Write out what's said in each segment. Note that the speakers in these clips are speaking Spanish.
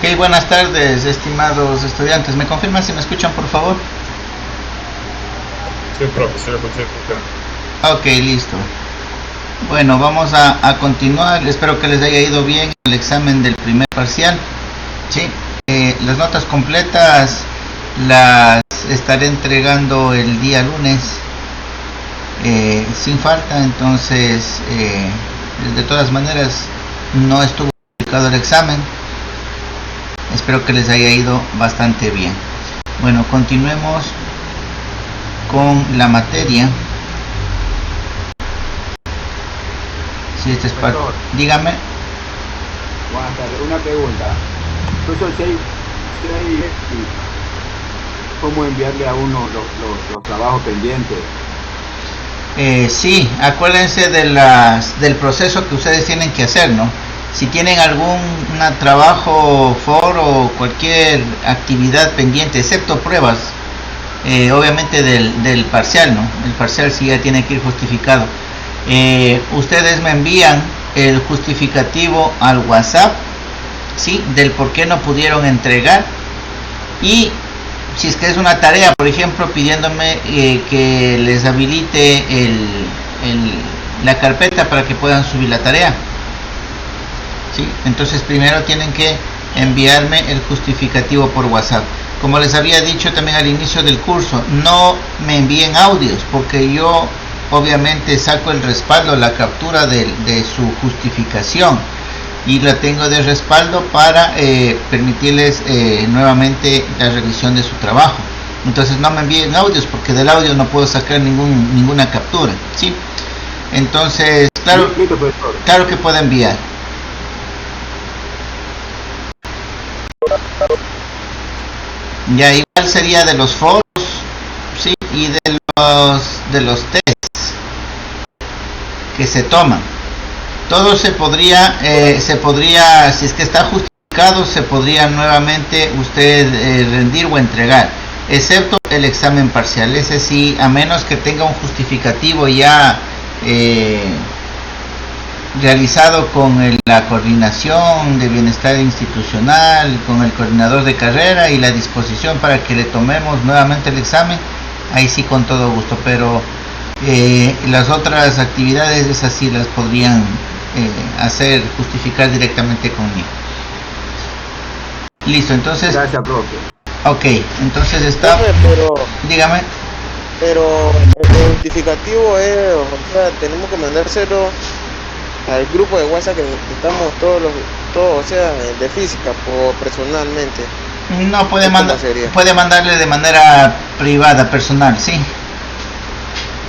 Ok, buenas tardes, estimados estudiantes. ¿Me confirman si me escuchan, por favor? Sí, profesor, escuché. Ok, listo. Bueno, vamos a continuar. Espero que les haya ido bien el examen del primer parcial. Sí, las notas completas las estaré entregando el día lunes sin falta. Entonces, de todas maneras, no estuvo publicado el examen. Espero que les haya ido bastante bien. Bueno, continuemos con la materia. Si este es parte. Dígame. Buenas tardes. Una pregunta. Profesor, ¿cómo enviarle a uno los trabajos pendientes? Sí, acuérdense del proceso que ustedes tienen que hacer, ¿no? Si tienen algún trabajo, foro o cualquier actividad pendiente, excepto pruebas, obviamente del parcial, ¿no? El parcial sí ya tiene que ir justificado. Ustedes me envían el justificativo al WhatsApp, ¿sí? Del por qué no pudieron entregar, y si es que es una tarea, por ejemplo, pidiéndome que les habilite la carpeta para que puedan subir la tarea, ¿sí? Entonces primero tienen que enviarme el justificativo por WhatsApp. Como les había dicho también al inicio del curso, no me envíen audios, porque yo obviamente saco el respaldo, la captura de su justificación, y la tengo de respaldo para permitirles nuevamente la revisión de su trabajo. Entonces no me envíen audios, porque del audio no puedo sacar ninguna captura, ¿sí? Entonces, claro que puedo enviar. Ya igual sería de los foros, ¿sí? Y de los tests que se toman. Todo se podría, si es que está justificado, se podría nuevamente usted rendir o entregar, excepto el examen parcial. Ese sí, a menos que tenga un justificativo ya realizado con la coordinación de bienestar institucional, con el coordinador de carrera y la disposición para que le tomemos nuevamente el examen, ahí sí con todo gusto, pero las otras actividades esas sí las podrían justificar directamente conmigo. Listo, entonces. Gracias, profe. Ok, entonces está. Dígame. Pero el justificativo es, o sea, tenemos que mandárselo al grupo de WhatsApp que estamos todos, o sea, de física, personalmente. No, puede mandarle de manera privada, personal, sí.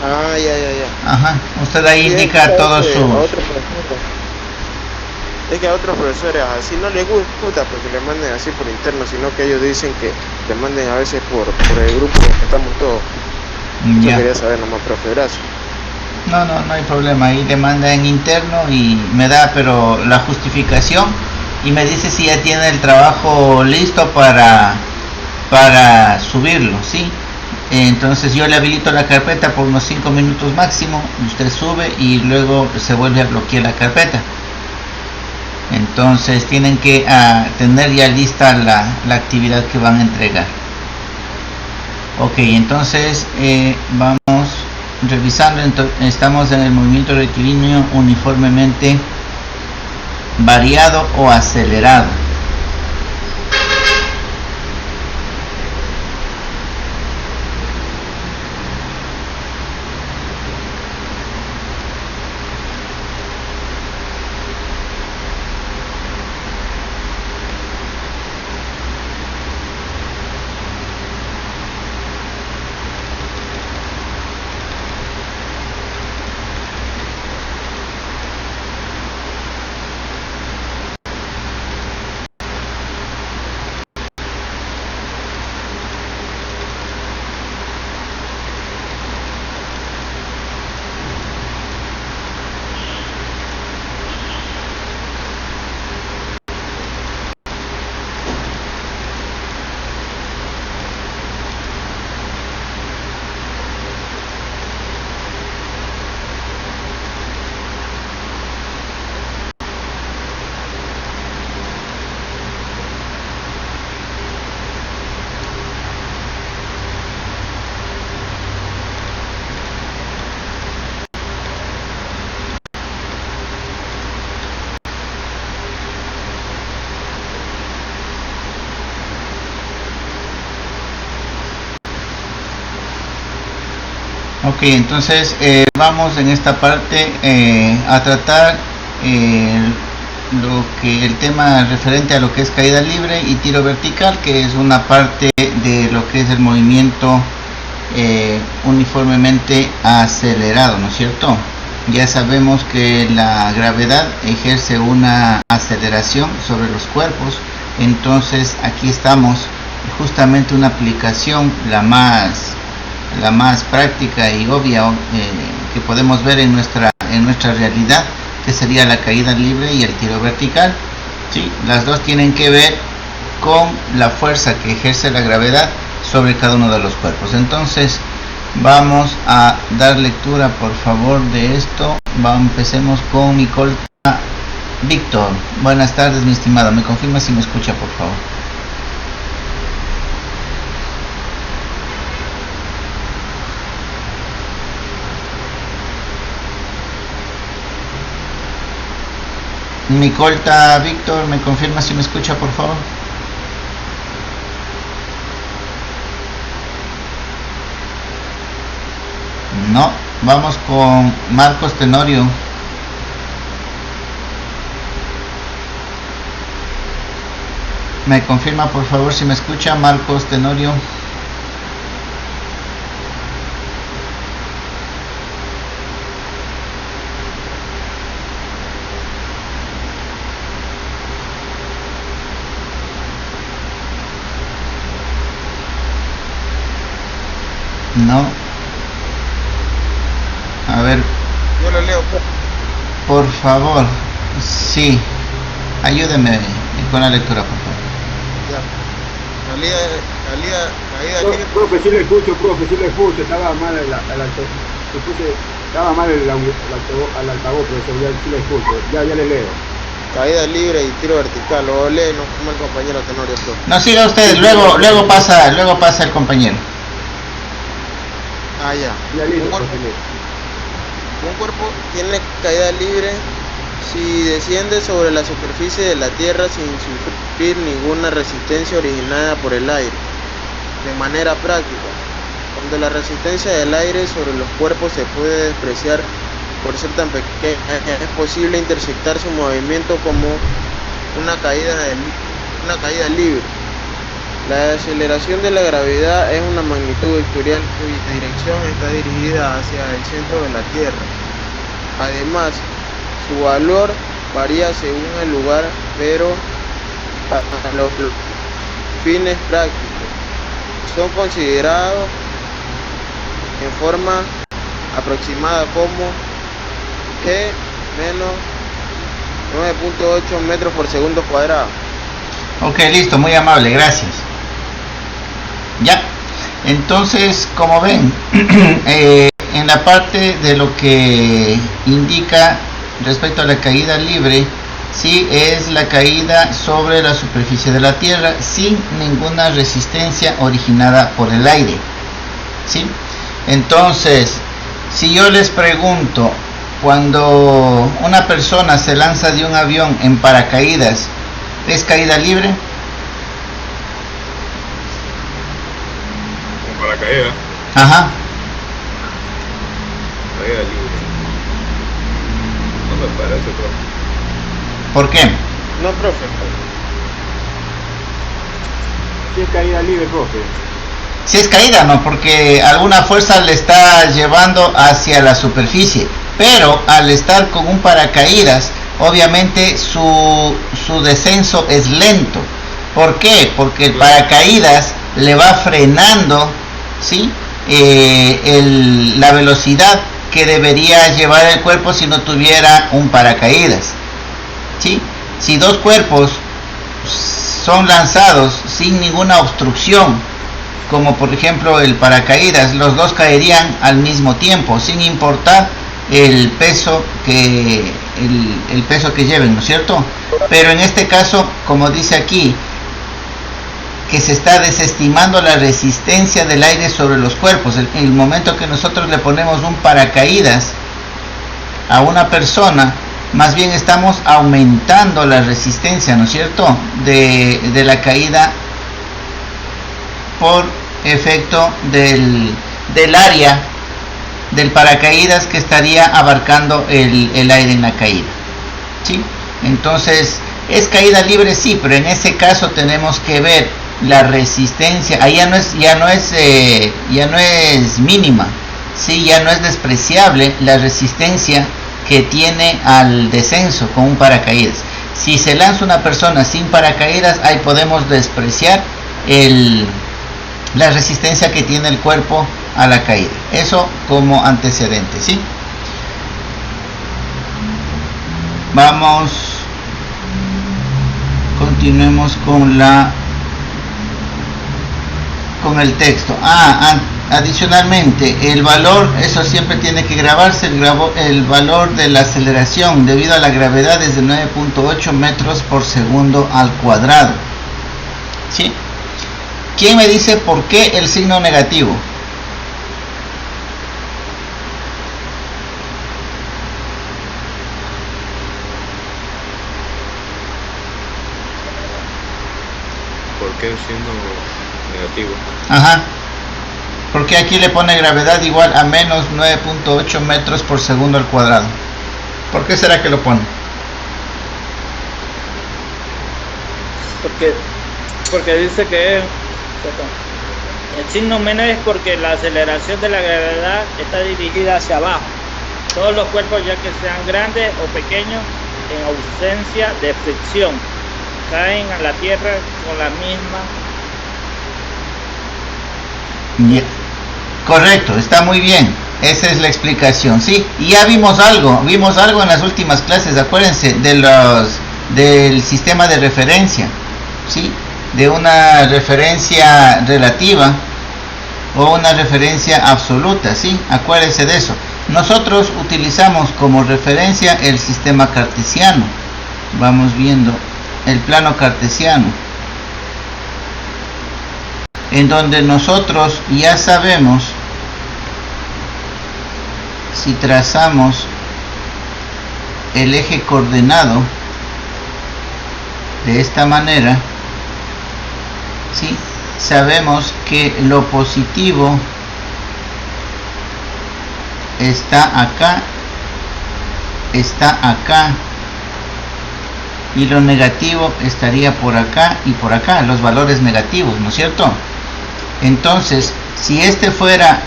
Ah, ya. Ajá, usted ahí indica todo su. Es que a otros profesores así no les gusta porque le manden así por interno, sino que ellos dicen que le manden a veces por el grupo que estamos todos. Yo quería saber nomás, profe, gracias. No hay problema, ahí le manda en interno y me da pero la justificación y me dice si ya tiene el trabajo listo para subirlo, ¿sí? Entonces yo le habilito la carpeta por unos 5 minutos máximo, usted sube y luego se vuelve a bloquear la carpeta. Entonces tienen que tener ya lista la actividad que van a entregar. Ok, entonces vamos revisando. Estamos en el movimiento rectilíneo uniformemente variado o acelerado. Ok, entonces vamos en esta parte a tratar el tema referente a lo que es caída libre y tiro vertical, que es una parte de lo que es el movimiento uniformemente acelerado, ¿no es cierto? Ya sabemos que la gravedad ejerce una aceleración sobre los cuerpos, entonces aquí estamos justamente una aplicación la más práctica y obvia que podemos ver en nuestra realidad, que sería la caída libre y el tiro vertical. ¿Sí? Las dos tienen que ver con la fuerza que ejerce la gravedad sobre cada uno de los cuerpos. Entonces vamos a dar lectura, por favor, de esto. Empecemos con mi colta Víctor. Buenas tardes, mi estimado. ¿Me confirma si me escucha, por favor? Mi colta Víctor, ¿me confirma si me escucha, por favor? No. Vamos con Marcos Tenorio. ¿Me confirma, por favor, si me escucha, Marcos Tenorio? No. A ver. Yo lo leo. Por favor. Sí. Ayúdeme con la lectura, por favor. Ya. Caída libre. Profe, sí le escucho, estaba mal estaba mal el altavoz, profesor, ya sí le escucho, ya le leo. Caída libre y tiro vertical, lo lee, no como el compañero Tenorio, profe. No, siga usted, luego pasa el compañero. Ah, ya. Ya listo, Un cuerpo tiene caída libre si desciende sobre la superficie de la Tierra sin sufrir ninguna resistencia originada por el aire. De manera práctica, cuando la resistencia del aire sobre los cuerpos se puede despreciar por ser tan pequeña, es posible interceptar su movimiento como una caída libre. La aceleración de la gravedad es una magnitud vectorial cuya dirección está dirigida hacia el centro de la Tierra. Además, su valor varía según el lugar, pero a los fines prácticos son considerados en forma aproximada como G menos 9.8 metros por segundo cuadrado. Ok, listo, muy amable, gracias. Ya, entonces, como ven, en la parte de lo que indica respecto a la caída libre, sí es la caída sobre la superficie de la Tierra sin ninguna resistencia originada por el aire. ¿Sí? Entonces, si yo les pregunto, cuando una persona se lanza de un avión en paracaídas, ¿es caída libre? En paracaídas. Ajá. Caída libre. No me parece, profe. ¿Por qué? No, profe. Sí es caída libre, profe. Si es caída, no, porque alguna fuerza le está llevando hacia la superficie, pero al estar con un paracaídas, obviamente su descenso es lento. ¿Por qué? Porque el paracaídas le va frenando, ¿sí? La velocidad que debería llevar el cuerpo si no tuviera un paracaídas, ¿sí? Si dos cuerpos son lanzados sin ninguna obstrucción, como por ejemplo el paracaídas, los dos caerían al mismo tiempo, sin importar el peso que lleven, ¿no es cierto? Pero en este caso, como dice aquí, que se está desestimando la resistencia del aire sobre los cuerpos. El momento que nosotros le ponemos un paracaídas a una persona, más bien estamos aumentando la resistencia, ¿no es cierto?, de la caída por efecto del área del paracaídas que estaría abarcando el aire en la caída, ¿sí? Entonces, es caída libre, sí, pero en ese caso tenemos que ver la resistencia. Ahí ya no es mínima, sí, ya no es despreciable la resistencia que tiene al descenso con un paracaídas. Si se lanza una persona sin paracaídas, ahí podemos despreciar la resistencia que tiene el cuerpo a la caída. Eso como antecedente, ¿sí? Vamos, continuemos con el texto. Adicionalmente, el valor, eso siempre tiene que grabarse, el valor de la aceleración debido a la gravedad es de 9.8 metros por segundo al cuadrado, ¿sí? ¿Quién me dice por qué el signo negativo? ¿Por qué un signo negativo? Ajá. Porque aquí le pone gravedad igual a menos 9.8 metros por segundo al cuadrado. ¿Por qué será que lo pone? Porque dice que el signo menos es porque la aceleración de la gravedad está dirigida hacia abajo. Todos los cuerpos, ya que sean grandes o pequeños, en ausencia de fricción, caen a la tierra con la misma. Yeah. Correcto, está muy bien. Esa es la explicación, ¿sí? Y ya vimos algo en las últimas clases, acuérdense, del sistema de referencia, ¿sí? De una referencia relativa o una referencia absoluta, ¿sí? Acuérdense de eso. Nosotros utilizamos como referencia el sistema cartesiano. Vamos viendo el plano cartesiano, en donde nosotros ya sabemos, si trazamos el eje coordenado de esta manera, ¿sí? Sabemos que lo positivo está acá, y lo negativo estaría por acá y por acá, los valores negativos, ¿no es cierto? Entonces, si este fuera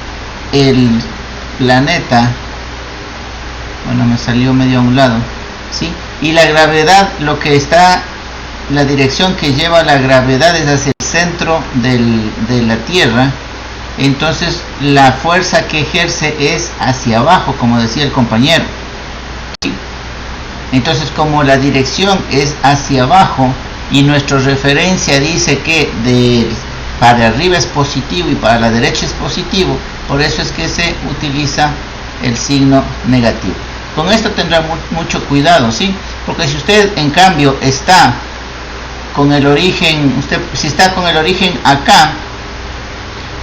el planeta, bueno, me salió medio a un lado, ¿sí? Y la gravedad, la dirección que lleva la gravedad es hacia el centro de la Tierra, entonces la fuerza que ejerce es hacia abajo, como decía el compañero, ¿sí? Entonces, como la dirección es hacia abajo y nuestra referencia dice que para arriba es positivo y para la derecha es positivo, por eso es que se utiliza el signo negativo. Con esto tendrá mucho cuidado, ¿sí? Porque si usted en cambio está con el origen, si está con el origen acá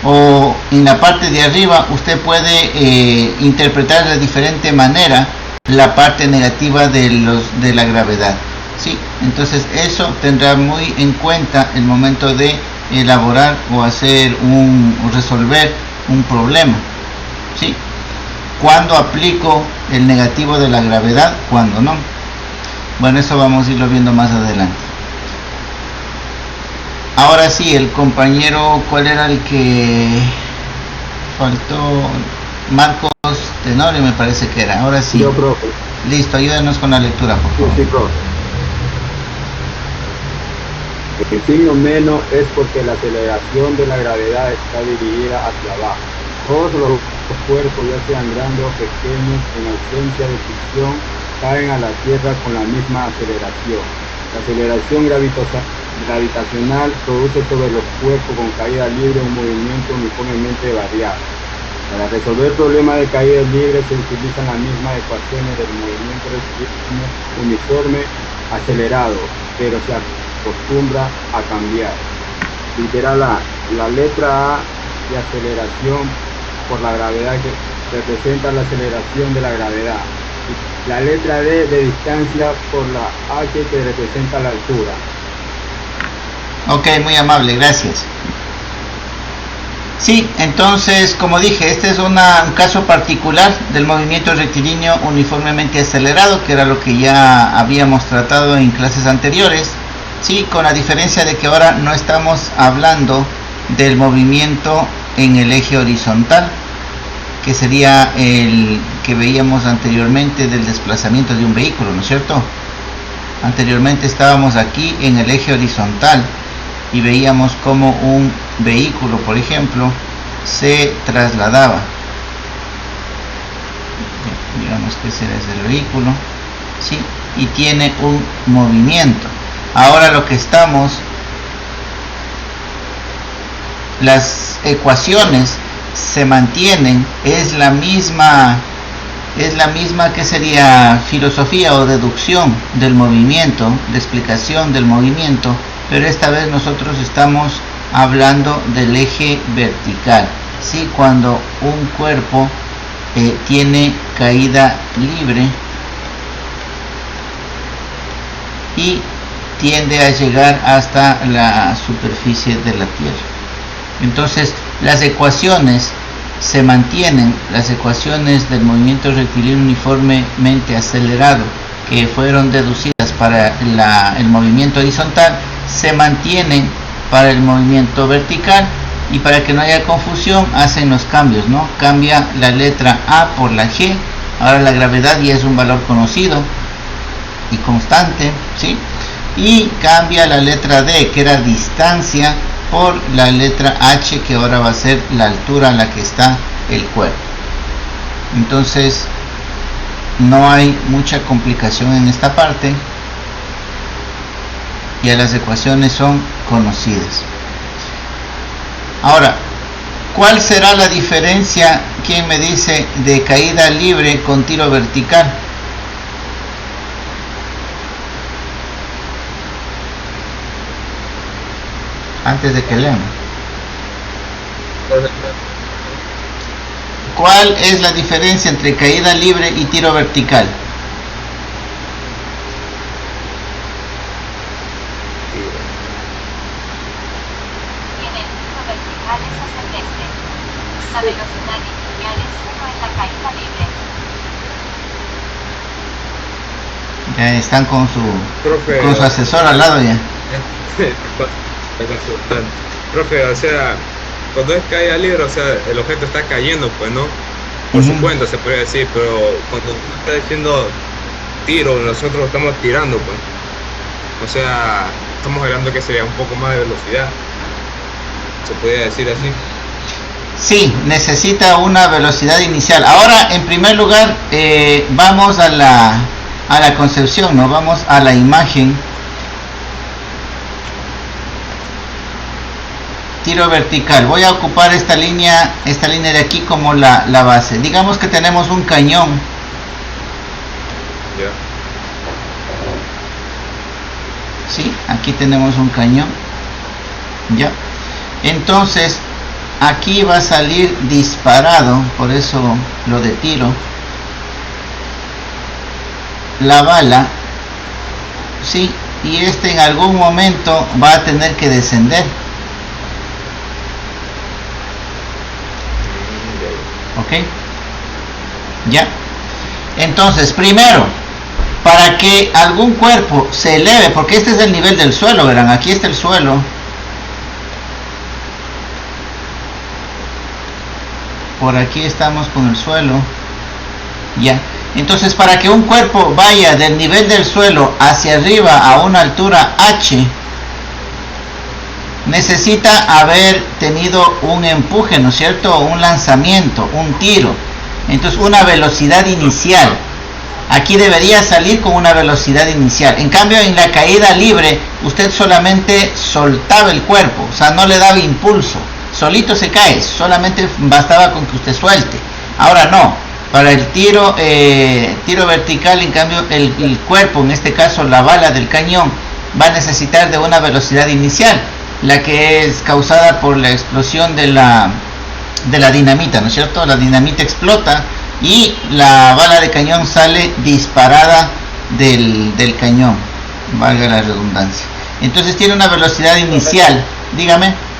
o en la parte de arriba, usted puede interpretar de diferente manera la parte negativa de la gravedad, ¿sí? Entonces eso tendrá muy en cuenta el momento de elaborar o resolver un problema, ¿sí? Cuando aplico el negativo de la gravedad, cuando no. Bueno, eso vamos a irlo viendo más adelante. Ahora sí, el compañero, ¿cuál era el que faltó? Marcos Tenorio me parece que era. Ahora sí. Yo, profe. Listo, ayúdenos con la lectura, por favor. Sí, profe. El signo menos es porque la aceleración de la gravedad está dirigida hacia abajo. Todos los cuerpos, ya sean grandes o pequeños, en ausencia de fricción, caen a la Tierra con la misma aceleración. La aceleración gravitacional produce sobre los cuerpos con caída libre un movimiento uniformemente variable. Para resolver problemas de caída libre se utilizan las mismas ecuaciones del movimiento uniforme acelerado, pero se acostumbra a cambiar. Literal A, la letra A de aceleración por la gravedad que representa la aceleración de la gravedad. Y la letra D de distancia por la H que representa la altura. Ok, muy amable, gracias. Sí, entonces, como dije, este es un caso particular del movimiento rectilíneo uniformemente acelerado, que era lo que ya habíamos tratado en clases anteriores. Sí, con la diferencia de que ahora no estamos hablando del movimiento en el eje horizontal, que sería el que veíamos anteriormente del desplazamiento de un vehículo, ¿no es cierto? Anteriormente estábamos aquí en el eje horizontal y veíamos cómo un vehículo, por ejemplo, se trasladaba. Digamos que ese es el vehículo, ¿sí? Y tiene un movimiento. Ahora lo que estamos, las ecuaciones se mantienen, es la misma que sería filosofía o deducción del movimiento, de explicación del movimiento, pero esta vez nosotros estamos hablando del eje vertical, ¿sí? Cuando un cuerpo tiene caída libre y tiende a llegar hasta la superficie de la Tierra. Entonces, las ecuaciones se mantienen, las ecuaciones del movimiento rectilíneo uniformemente acelerado que fueron deducidas para el movimiento horizontal, se mantienen para el movimiento vertical, y para que no haya confusión hacen los cambios, ¿no? Cambia la letra A por la G, ahora la gravedad ya es un valor conocido y constante, ¿sí? Y cambia la letra D, que era distancia, por la letra H, que ahora va a ser la altura a la que está el cuerpo. Entonces no hay mucha complicación en esta parte, ya las ecuaciones son conocidas. Ahora, ¿cuál será la diferencia? ¿Quién me dice? De caída libre con tiro vertical. Antes de que lean, ¿cuál es la diferencia entre caída libre y tiro vertical? En el tiro vertical es ascendente. La velocidad inicial es 1 en la caída libre. Ya están con Profe, su asesor al lado ya. Profe, o sea, cuando es caída libre, o sea, el objeto está cayendo, pues, ¿no? Por su cuenta, se podría decir, pero cuando está diciendo tiro, nosotros estamos tirando, pues. O sea, estamos hablando que sería un poco más de velocidad. ¿Se podría decir así? Sí, necesita una velocidad inicial. Ahora, en primer lugar, vamos a la concepción, ¿no? Vamos a la imagen. Tiro vertical. Voy a ocupar esta línea de aquí como la base. Digamos que tenemos un cañón. Ya. Sí, aquí tenemos un cañón. Ya. Entonces, aquí va a salir disparado, por eso lo de tiro, la bala, sí, y en algún momento va a tener que descender. ¿Ok? Ya. Entonces, primero, para que algún cuerpo se eleve, porque este es el nivel del suelo, verán, aquí está el suelo. Por aquí estamos con el suelo. Ya. Entonces, para que un cuerpo vaya del nivel del suelo hacia arriba a una altura h, necesita haber tenido un empuje, ¿no es cierto? Un lanzamiento, un tiro. Entonces, una velocidad inicial. Aquí debería salir con una velocidad inicial. En cambio, en la caída libre, usted solamente soltaba el cuerpo, o sea, no le daba impulso. Solito se cae, solamente bastaba con que usted suelte. Ahora no, para el tiro vertical, en cambio, el cuerpo, en este caso la bala del cañón, va a necesitar de una velocidad inicial, la que es causada por la explosión de la dinamita, ¿no es cierto? La dinamita explota y la bala de cañón sale disparada del cañón, valga la redundancia. Entonces tiene una velocidad inicial. Dígame.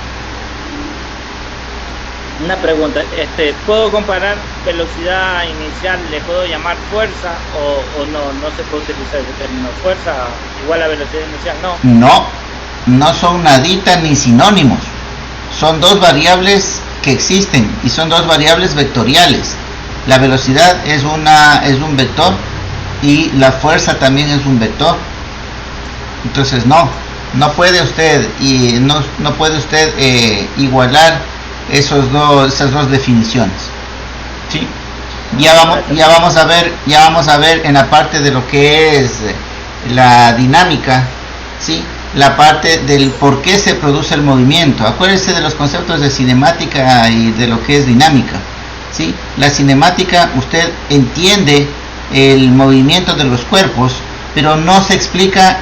Una pregunta, ¿puedo comparar velocidad inicial, le puedo llamar fuerza o no se puede utilizar ese término? Fuerza igual a velocidad inicial, no. No son nadita ni sinónimos. Son dos variables que existen y son dos variables vectoriales. La velocidad es un vector y la fuerza también es un vector. Entonces no puede usted igualar esas dos definiciones. ¿Sí? Ya vamos a ver en la parte de lo que es la dinámica, ¿sí? La parte del por qué se produce el movimiento. Acuérdese de los conceptos de cinemática y de lo que es dinámica, ¿sí? La cinemática, usted entiende el movimiento de los cuerpos, pero no se explica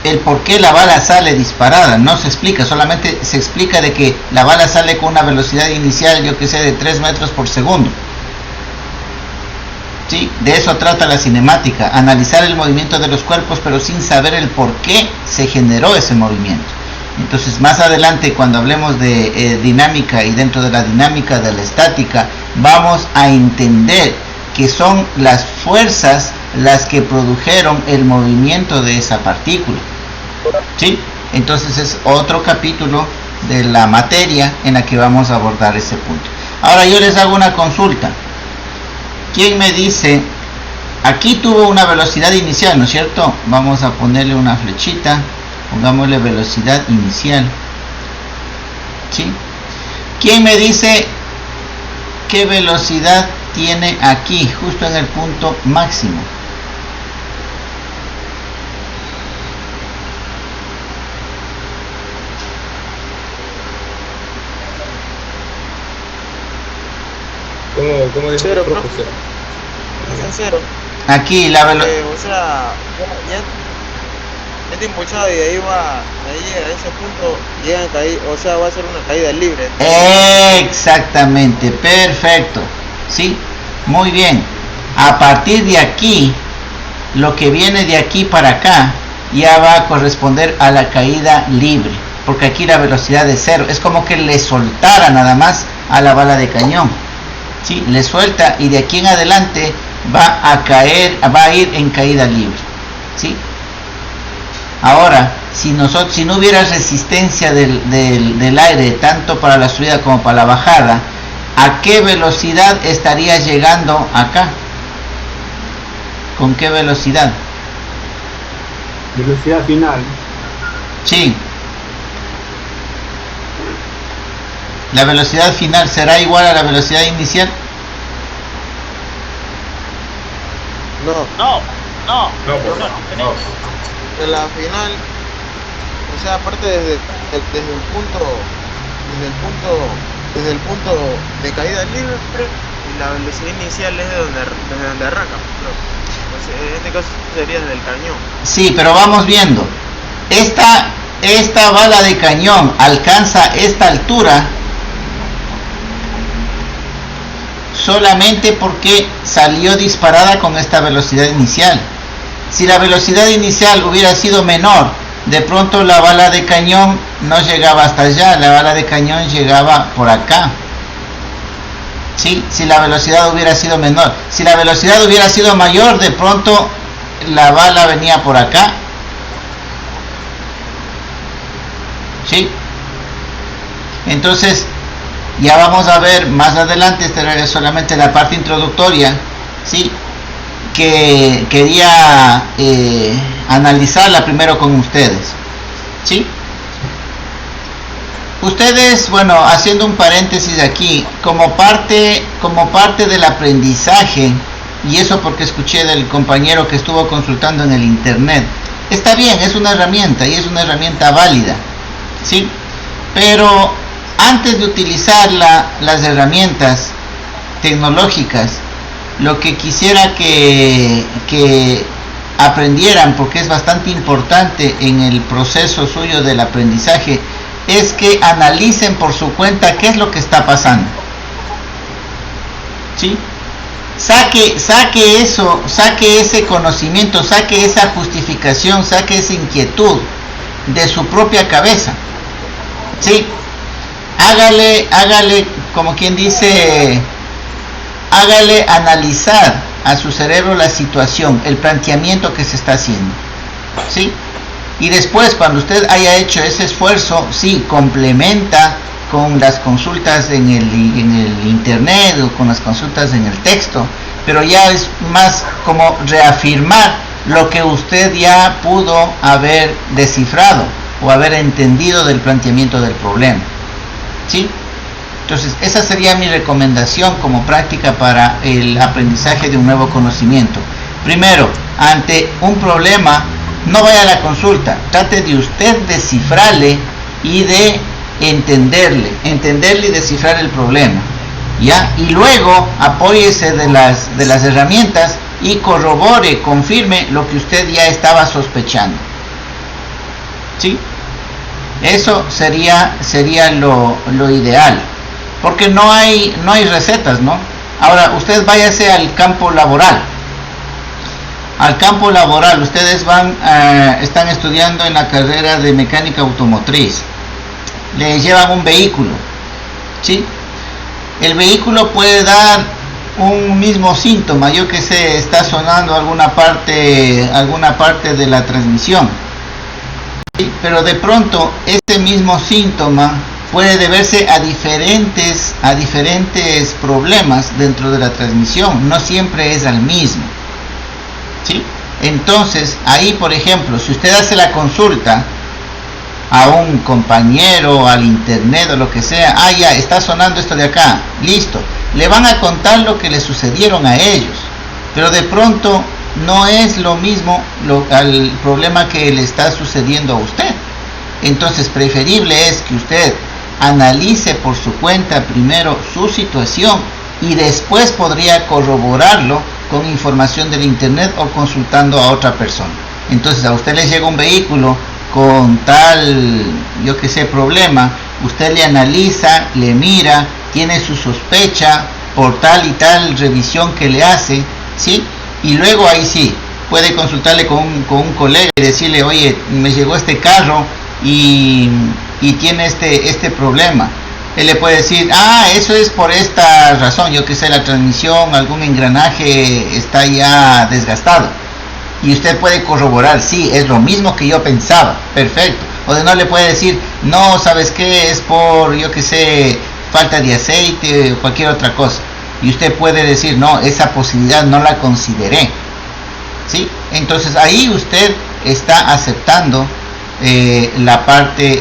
el por qué la bala sale disparada, no se explica, solamente se explica de que la bala sale con una velocidad inicial, yo que sé, de 3 metros por segundo. ¿Sí? De eso trata la cinemática, analizar el movimiento de los cuerpos, pero sin saber el por qué se generó ese movimiento. Entonces, más adelante, cuando hablemos de dinámica y dentro de la dinámica de la estática, vamos a entender que son las fuerzas las que produjeron el movimiento de esa partícula. ¿Sí? Entonces es otro capítulo de la materia en la que vamos a abordar ese punto. Ahora yo les hago una consulta. ¿Quién me dice? Aquí tuvo una velocidad inicial, ¿no es cierto? Vamos a ponerle una flechita, pongámosle velocidad inicial. ¿Sí? ¿Quién me dice qué velocidad tiene aquí, justo en el punto máximo? ¿Cómo dice Cero, el profesor? Es en cero. Aquí la velocidad. O sea, ya está impulsado y ahí llega a ese punto, llegan a caer, o sea, va a ser una caída libre. Exactamente, perfecto. Sí, muy bien. A partir de aquí, lo que viene de aquí para acá ya va a corresponder a la caída libre, porque aquí la velocidad es cero. Es como que le soltara nada más a la bala de cañón. Sí, le suelta y de aquí en adelante va a ir en caída libre. ¿Sí? Ahora, si no hubiera resistencia del aire, tanto para la subida como para la bajada, ¿a qué velocidad estaría llegando acá? ¿Con qué velocidad? Velocidad final. Sí. ¿La velocidad final será igual a la velocidad inicial? No. En la final, o sea, aparte desde el punto de caída libre, y la velocidad inicial es desde donde arranca. Entonces, en este caso sería desde el cañón. Sí, pero vamos viendo. Esta bala de cañón alcanza esta altura solamente porque salió disparada con esta velocidad inicial. Si la velocidad inicial hubiera sido menor, de pronto la bala de cañón no llegaba hasta allá, la bala de cañón llegaba por acá. ¿Sí? Si la velocidad hubiera sido menor. Si la velocidad hubiera sido mayor, de pronto la bala venía por acá. ¿Sí? Entonces, ya vamos a ver más adelante, esta es solamente la parte introductoria, ¿sí? Que quería analizarla primero con ustedes, ¿sí? Ustedes, bueno, haciendo un paréntesis aquí, como parte del aprendizaje, y eso porque escuché del compañero que estuvo consultando en el internet, está bien, es una herramienta y es una herramienta válida, ¿sí? Pero antes de utilizar las herramientas tecnológicas, lo que quisiera que aprendieran, porque es bastante importante en el proceso suyo del aprendizaje, es que analicen por su cuenta qué es lo que está pasando. ¿Sí? Saque eso, saque ese conocimiento, saque esa justificación, saque esa inquietud de su propia cabeza. ¿Sí? hágale, como quien dice, hágale analizar a su cerebro la situación, el planteamiento que se está haciendo, ¿sí? Y después, cuando usted haya hecho ese esfuerzo, sí, complementa con las consultas en el internet o con las consultas en el texto, pero ya es más como reafirmar lo que usted ya pudo haber descifrado o haber entendido del planteamiento del problema, ¿sí? Entonces, esa sería mi recomendación como práctica para el aprendizaje de un nuevo conocimiento. Primero, ante un problema, no vaya a la consulta, trate de usted descifrarle y de entenderle y descifrar el problema, ¿ya? Y luego apóyese de las herramientas y corrobore, confirme lo que usted ya estaba sospechando, ¿sí? Eso sería lo ideal, porque no hay recetas, ¿no? Ahora, usted váyase al campo laboral. Ustedes están estudiando en la carrera de mecánica automotriz. Le llevan un vehículo, ¿sí? El vehículo puede dar un mismo síntoma, yo que sé, está sonando alguna parte de la transmisión, ¿sí? Pero de pronto ese mismo síntoma puede deberse a diferentes problemas dentro de la transmisión, no siempre es al mismo, ¿sí? Entonces, ahí, por ejemplo, si usted hace la consulta a un compañero, al internet o lo que sea, ya está sonando esto de acá, listo, le van a contar lo que le sucedieron a ellos, pero de pronto no es lo mismo al problema que le está sucediendo a usted. Entonces, preferible es que usted analice por su cuenta primero su situación y después podría corroborarlo con información del internet o consultando a otra persona. Entonces, a usted le llega un vehículo con tal, yo que sé, problema, usted le analiza, le mira, tiene su sospecha por tal y tal revisión que le hace, ¿sí? Y luego ahí sí, puede consultarle con un colega y decirle, oye, me llegó este carro y tiene este problema. Él le puede decir, eso es por esta razón, yo que sé, la transmisión, algún engranaje está ya desgastado. Y usted puede corroborar, sí, es lo mismo que yo pensaba, perfecto. O de no le puede decir, no, ¿sabes qué? Es por, yo que sé, falta de aceite o cualquier otra cosa. Y usted puede decir, no, esa posibilidad no la consideré, ¿sí? Entonces ahí usted está aceptando la parte,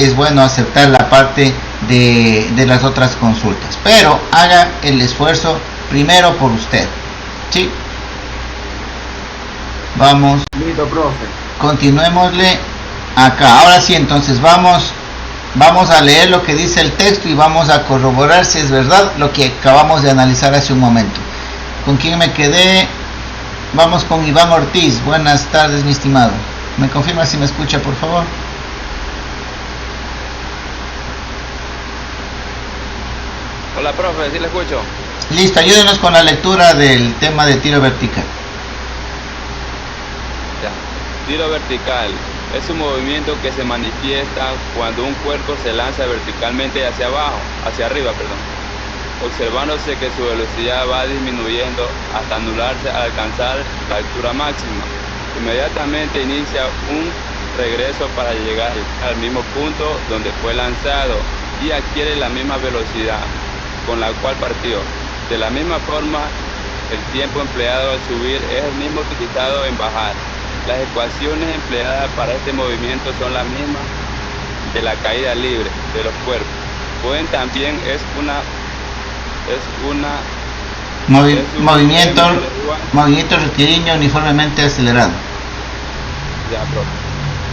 es bueno aceptar la parte de las otras consultas, pero haga el esfuerzo primero por usted, ¿sí? Vamos, Listo, profe. continuémosle acá. Ahora sí, entonces vamos a leer lo que dice el texto y vamos a corroborar si es verdad lo que acabamos de analizar hace un momento. ¿Con quién me quedé? Vamos con Iván Ortiz. Buenas tardes, mi estimado. ¿Me confirma si me escucha, por favor? Hola, profe, sí le escucho. Listo, ayúdenos con la lectura del tema de tiro vertical. Tiro vertical es un movimiento que se manifiesta cuando un cuerpo se lanza verticalmente hacia arriba, observándose que su velocidad va disminuyendo hasta anularse al alcanzar la altura máxima. Inmediatamente inicia un regreso para llegar al mismo punto donde fue lanzado y adquiere la misma velocidad con la cual partió. De la misma forma, el tiempo empleado al subir es el mismo utilizado en bajar. Las ecuaciones empleadas para este movimiento son las mismas de la caída libre de los cuerpos. Pueden también movimiento rectilíneo uniformemente acelerado. Ya, profe.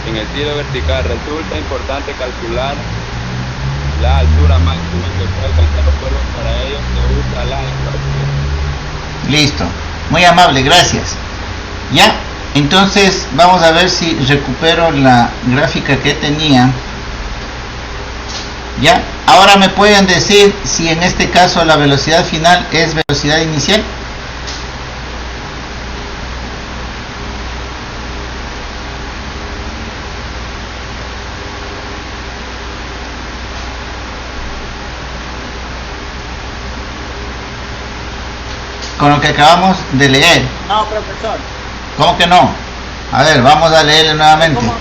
En el tiro vertical resulta importante calcular la altura máxima que puede alcanzar los cuerpos. Para ello se usa la ecuación. Listo, muy amable, gracias. Ya, entonces vamos a ver si recupero la gráfica que tenía. Ya, ahora me pueden decir si en este caso la velocidad final es velocidad inicial. con lo que acabamos de leer. No, profesor. ¿Cómo que no? A ver, vamos a leerlo nuevamente. ¿Cómo?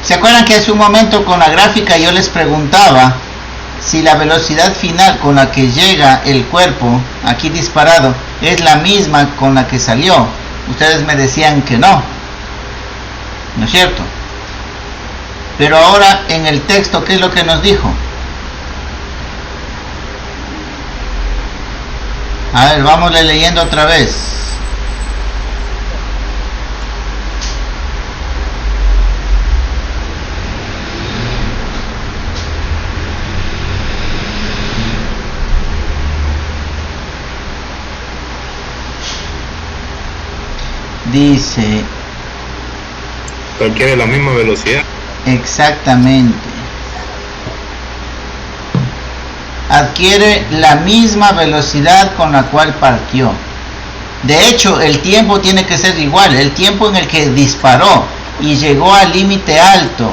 ¿Se acuerdan que hace un momento con la gráfica yo les preguntaba si la velocidad final con la que llega el cuerpo aquí disparado es la misma con la que salió? Ustedes me decían que no, ¿no es cierto? Pero ahora en el texto, ¿qué es lo que nos dijo? A ver, vamos leyendo otra vez. Dice, Adquiere la misma velocidad. exactamente, adquiere la misma velocidad con la cual partió. De hecho, el tiempo tiene que ser igual. El tiempo en el que disparó y llegó al límite alto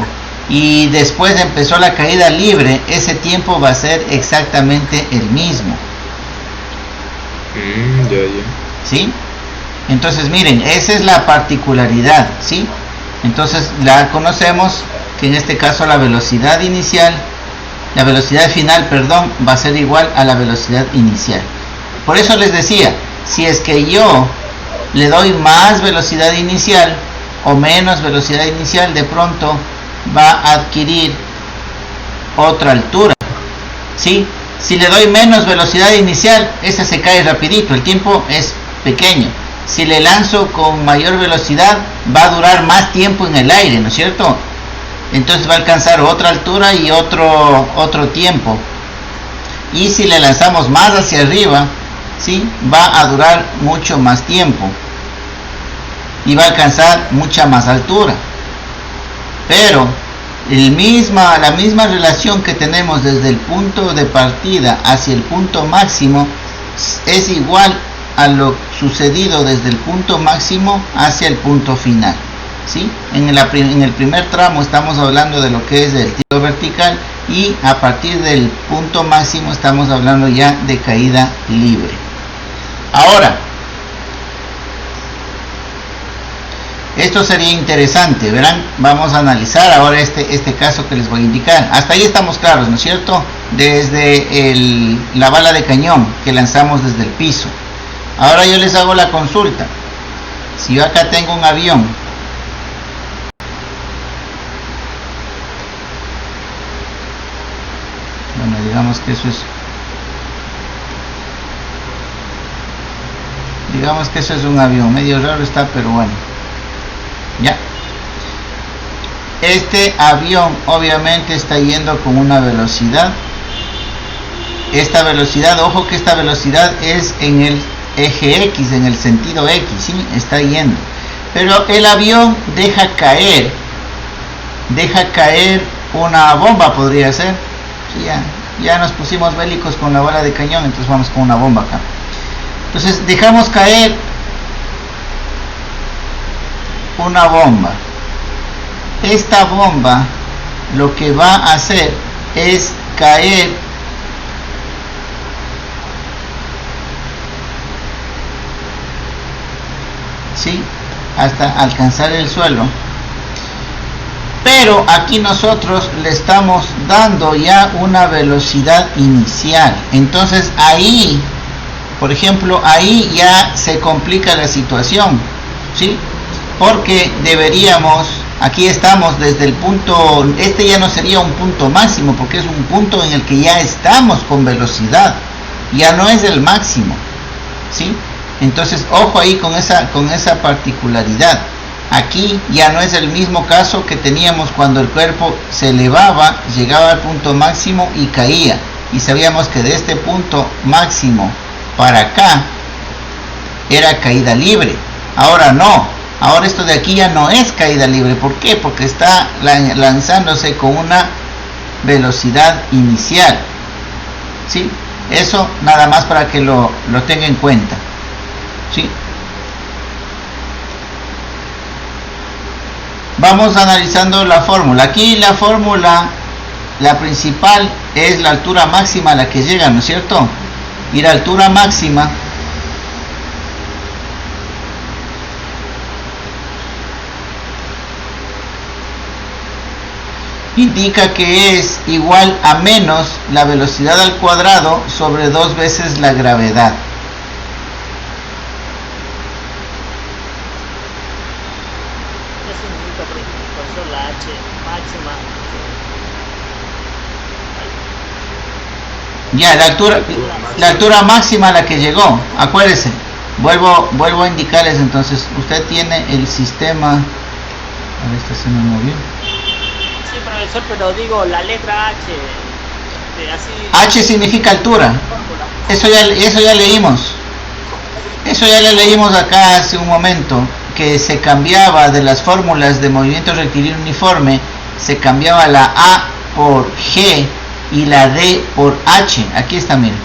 y después empezó la caída libre, ese tiempo va a ser exactamente el mismo. Ya. ¿Sí? Entonces miren, esa es la particularidad, ¿sí? Entonces la conocemos que en este caso la velocidad inicial, la velocidad final, perdón, va a ser igual a la velocidad inicial. Por eso les decía, si es que yo le doy más velocidad inicial o menos velocidad inicial, de pronto va a adquirir otra altura, ¿sí? Si le doy menos velocidad inicial, esa se cae rapidito, el tiempo es pequeño. Si le lanzo con mayor velocidad, va a durar más tiempo en el aire, ¿no es cierto? Entonces va a alcanzar otra altura y otro tiempo. Y si le lanzamos más hacia arriba, ¿sí? Va a durar mucho más tiempo y va a alcanzar mucha más altura. Pero la misma relación que tenemos desde el punto de partida hacia el punto máximo es igual a lo sucedido desde el punto máximo hacia el punto final, ¿sí? En el primer tramo estamos hablando de lo que es el tiro vertical y a partir del punto máximo estamos hablando ya de caída libre. Ahora, esto sería interesante, verán, vamos a analizar ahora este caso que les voy a indicar. Hasta ahí estamos claros, ¿no es cierto? Desde la bala de cañón que lanzamos desde el piso. Ahora yo les hago la consulta. Si yo acá tengo un avión, bueno, digamos que eso es un avión, medio raro está, pero bueno, ya. Este avión obviamente está yendo con una velocidad. Esta velocidad, ojo que esta velocidad es en el eje X, en el sentido X, ¿sí? Está yendo, pero el avión deja caer una bomba, podría ser, sí, ya nos pusimos bélicos con la bala de cañón, entonces vamos con una bomba acá. Entonces dejamos caer una bomba. Esta bomba lo que va a hacer es caer ¿sí? Hasta alcanzar el suelo, pero aquí nosotros le estamos dando ya una velocidad inicial. Entonces ahí, por ejemplo, ahí ya se complica la situación, ¿sí? Porque deberíamos, aquí estamos desde el punto, este ya no sería un punto máximo porque es un punto en el que ya estamos con velocidad, ya no es el máximo, ¿sí? Entonces, ojo ahí con esa particularidad. Aquí ya no es el mismo caso que teníamos cuando el cuerpo se elevaba, llegaba al punto máximo y caía. Y sabíamos que de este punto máximo para acá era caída libre. Ahora no. Ahora esto de aquí ya no es caída libre. ¿Por qué? Porque está lanzándose con una velocidad inicial. ¿Sí? Eso nada más para que lo tenga en cuenta. ¿Sí? Vamos analizando la fórmula. Aquí la fórmula, la principal es la altura máxima a la que llega, ¿no es cierto? Y la altura máxima indica que es igual a menos la velocidad al cuadrado sobre 2 veces la gravedad. ¿Qué significa, profesor, la H máxima? Ya, la altura máxima a la que llegó, acuérdese, vuelvo a indicarles. Entonces usted tiene el sistema, a ver, esta se me movió. Sí, profesor, pero digo la letra H, así. H significa altura, eso ya leímos, eso ya le leímos acá hace un momento, que se cambiaba de las fórmulas de movimiento rectilíneo uniforme, se cambiaba la A por G y la D por H. Aquí está, miren,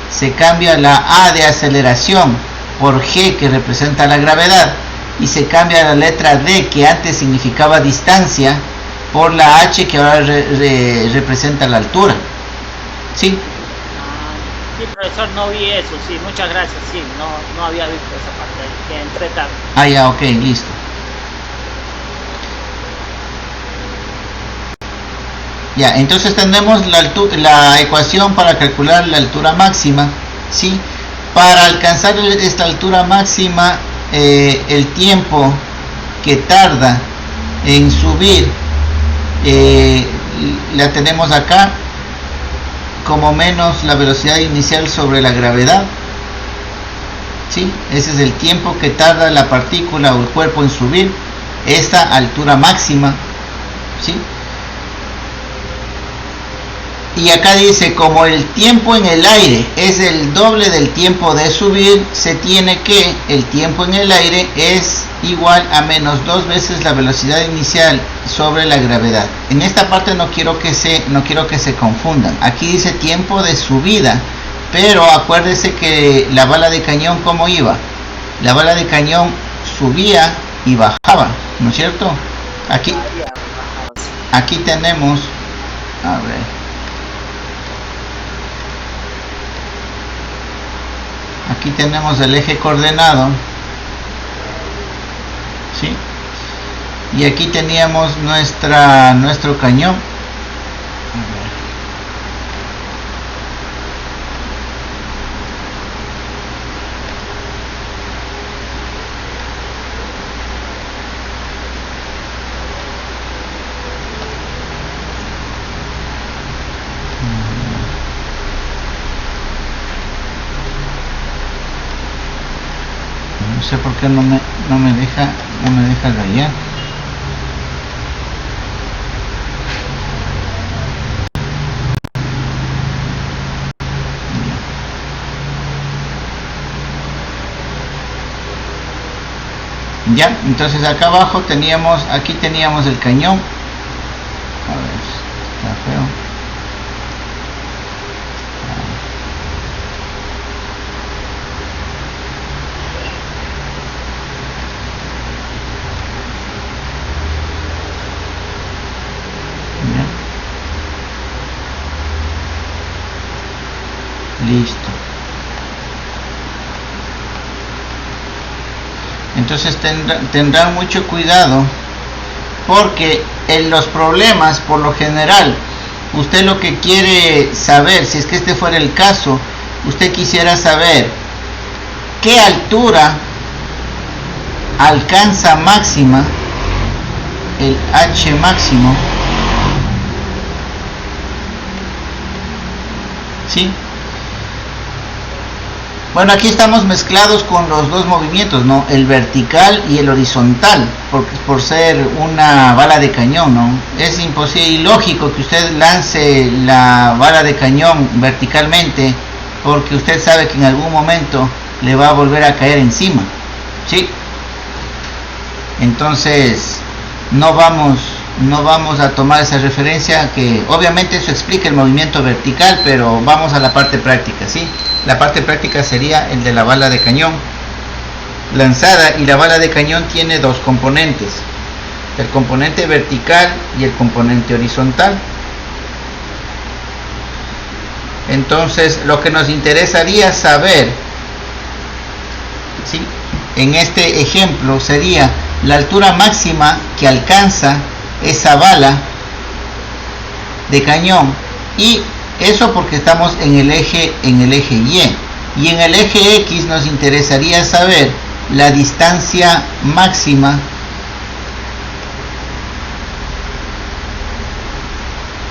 se cambia la A de aceleración por G, que representa la gravedad, y se cambia la letra D, que antes significaba distancia, por la H, que ahora representa la altura. ¿Sí? Sí, profesor, no vi eso, sí, muchas gracias, sí, no había visto esa parte, que entré tarde. Ah, ya, ok, listo. Ya, entonces tenemos la ecuación para calcular la altura máxima, ¿sí? Para alcanzar esta altura máxima, el tiempo que tarda en subir, la tenemos acá como menos la velocidad inicial sobre la gravedad, ¿sí? Ese es el tiempo que tarda la partícula o el cuerpo en subir esta altura máxima, ¿sí? Y acá dice, como el tiempo en el aire es el doble del tiempo de subir, se tiene que el tiempo en el aire es igual a menos 2 veces la velocidad inicial sobre la gravedad. En esta parte no quiero que se confundan. Aquí dice tiempo de subida, pero acuérdese que la bala de cañón, ¿cómo iba? La bala de cañón subía y bajaba, ¿no es cierto? Aquí tenemos, a ver, aquí tenemos el eje coordenado, ¿sí? Y aquí teníamos nuestro cañón. No sé por qué no me deja rayar. Ya, entonces acá abajo aquí teníamos el cañón. A ver, está feo. Listo. Entonces tendrán mucho cuidado, porque en los problemas, por lo general, usted lo que quiere saber, si es que este fuera el caso, usted quisiera saber qué altura alcanza máxima el H máximo, ¿sí? Bueno, aquí estamos mezclados con los dos movimientos, ¿no? El vertical y el horizontal, por ser una bala de cañón, ¿no? Es imposible y lógico que usted lance la bala de cañón verticalmente, porque usted sabe que en algún momento le va a volver a caer encima, ¿sí? Entonces, no vamos a tomar esa referencia, que obviamente eso explica el movimiento vertical, pero vamos a la parte práctica, ¿sí? La parte práctica sería el de la bala de cañón lanzada, y la bala de cañón tiene dos componentes, el componente vertical y el componente horizontal. Entonces, lo que nos interesaría saber, ¿sí?, en este ejemplo sería la altura máxima que alcanza esa bala de cañón, y eso porque estamos en el eje Y. Y en el eje X nos interesaría saber la distancia máxima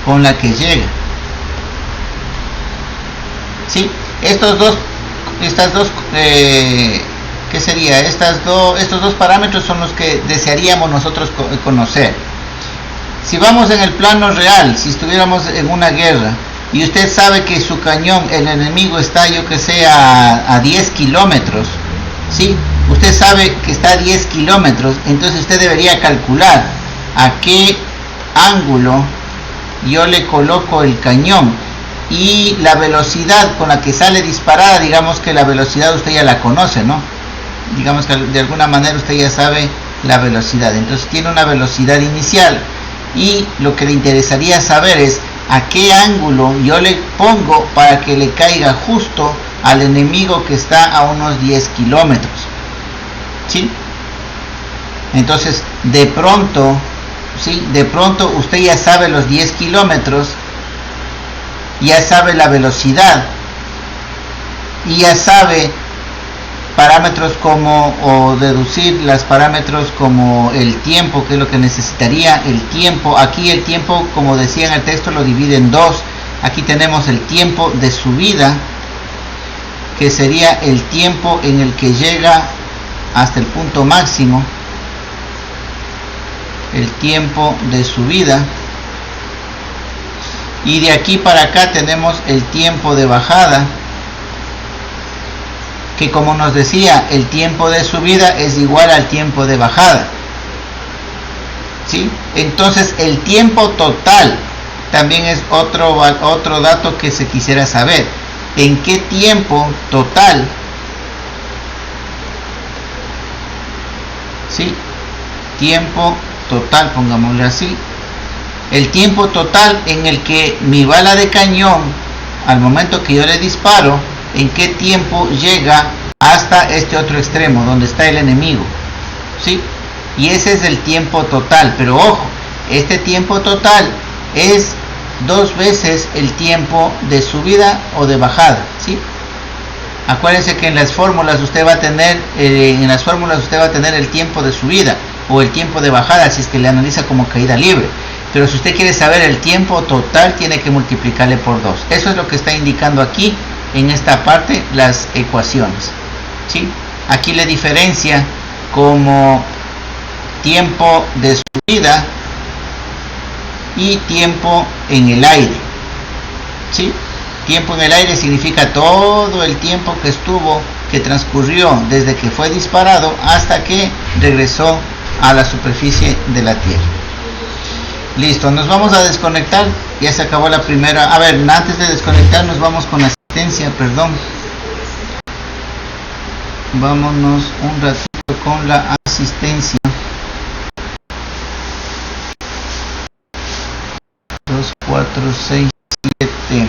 con la que llega. ¿Sí? Estos dos, ¿qué sería? Estos dos parámetros son los que desearíamos nosotros conocer. Si vamos en el plano real, si estuviéramos en una guerra, y usted sabe que su cañón, el enemigo está, yo que sé, a 10 kilómetros, ¿sí? Usted sabe que está a 10 kilómetros, entonces usted debería calcular a qué ángulo yo le coloco el cañón, y la velocidad con la que sale disparada, digamos que la velocidad usted ya la conoce, ¿no? Digamos que de alguna manera usted ya sabe la velocidad, entonces tiene una velocidad inicial, y lo que le interesaría saber es a qué ángulo yo le pongo para que le caiga justo al enemigo que está a unos 10 kilómetros, ¿sí? Entonces de pronto, ¿sí? De pronto usted ya sabe los 10 kilómetros, ya sabe la velocidad, y ya sabe parámetros como, o deducir los parámetros como el tiempo, que es lo que necesitaría el tiempo. Aquí el tiempo, como decía en el texto, lo divide en dos. Aquí tenemos el tiempo de subida, que sería el tiempo en el que llega hasta el punto máximo, el tiempo de subida, y de aquí para acá tenemos el tiempo de bajada, que como nos decía, el tiempo de subida es igual al tiempo de bajada, ¿sí? Entonces el tiempo total también es otro dato que se quisiera saber. ¿En qué tiempo total? ¿Sí? Tiempo total, pongámosle así. El tiempo total en el que mi bala de cañón, al momento que yo le disparo, en qué tiempo llega hasta este otro extremo donde está el enemigo, ¿sí? Y ese es el tiempo total, pero ojo, este tiempo total es 2 veces el tiempo de subida o de bajada, ¿sí? Acuérdense que en las fórmulas usted va a tener el tiempo de subida o el tiempo de bajada si es que le analiza como caída libre. Pero si usted quiere saber el tiempo total, tiene que multiplicarle por 2. Eso es lo que está indicando aquí en esta parte las ecuaciones, ¿sí? Aquí le diferencia como tiempo de subida y tiempo en el aire, ¿sí? Tiempo en el aire significa todo el tiempo que transcurrió desde que fue disparado hasta que regresó a la superficie de la Tierra. Listo, nos vamos a desconectar. Ya se acabó la primera. A ver, antes de desconectar nos vamos con asistencia, perdón. Vámonos un ratito con la asistencia. 2, 4, 6, 7.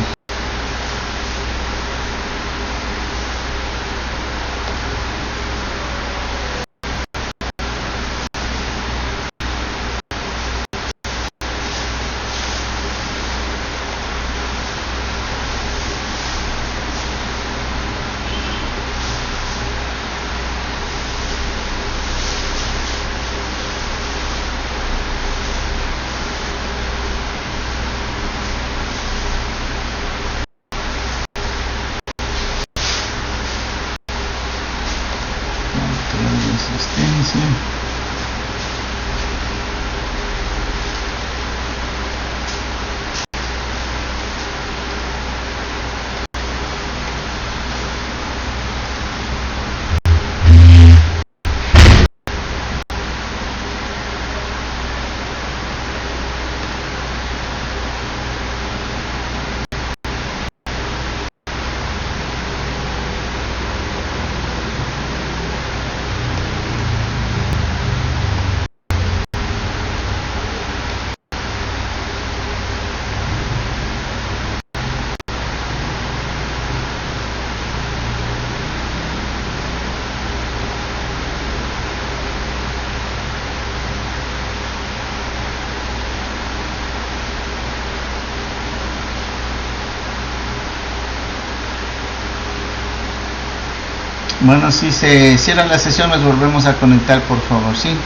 Bueno, si se cierra la sesión nos volvemos a conectar, por favor, sí.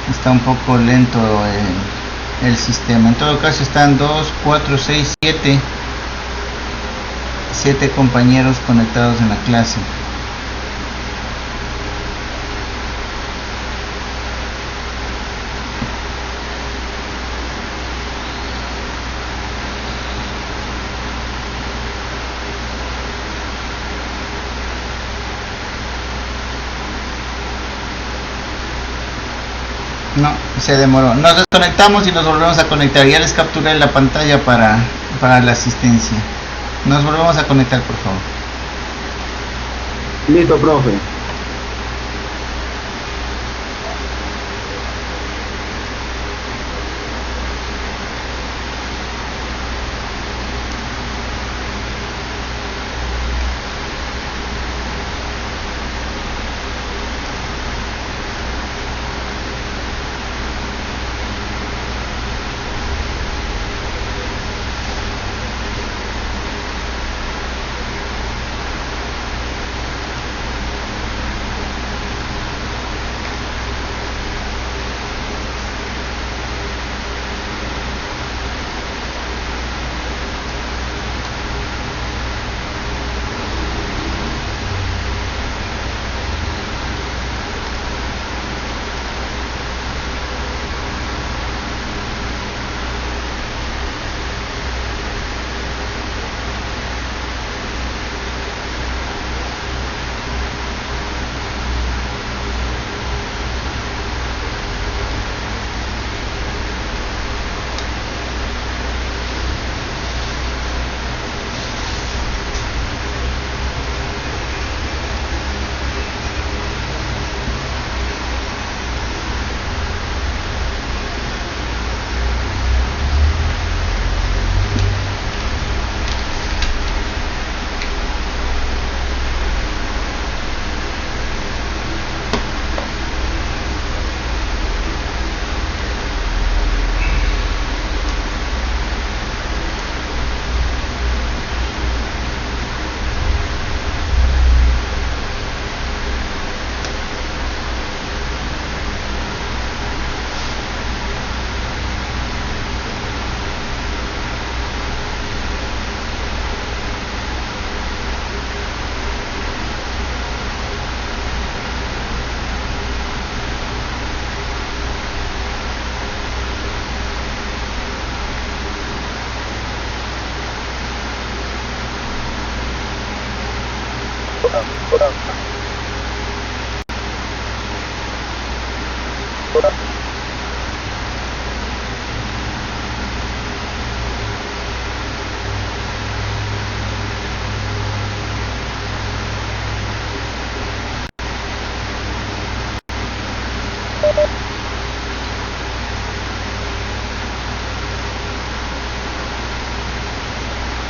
Está un poco lento el sistema. En todo caso están 2, 4, 6, 7 compañeros conectados en la clase. No, se demoró. Nos desconectamos y nos volvemos a conectar. Ya les capturé la pantalla para la asistencia. Nos volvemos a conectar, por favor. Listo, profe.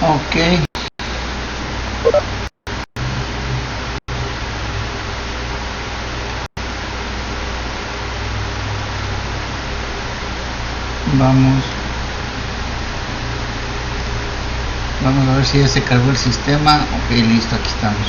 Ok. Vamos a ver si ya se cargó el sistema. Ok, listo, aquí estamos.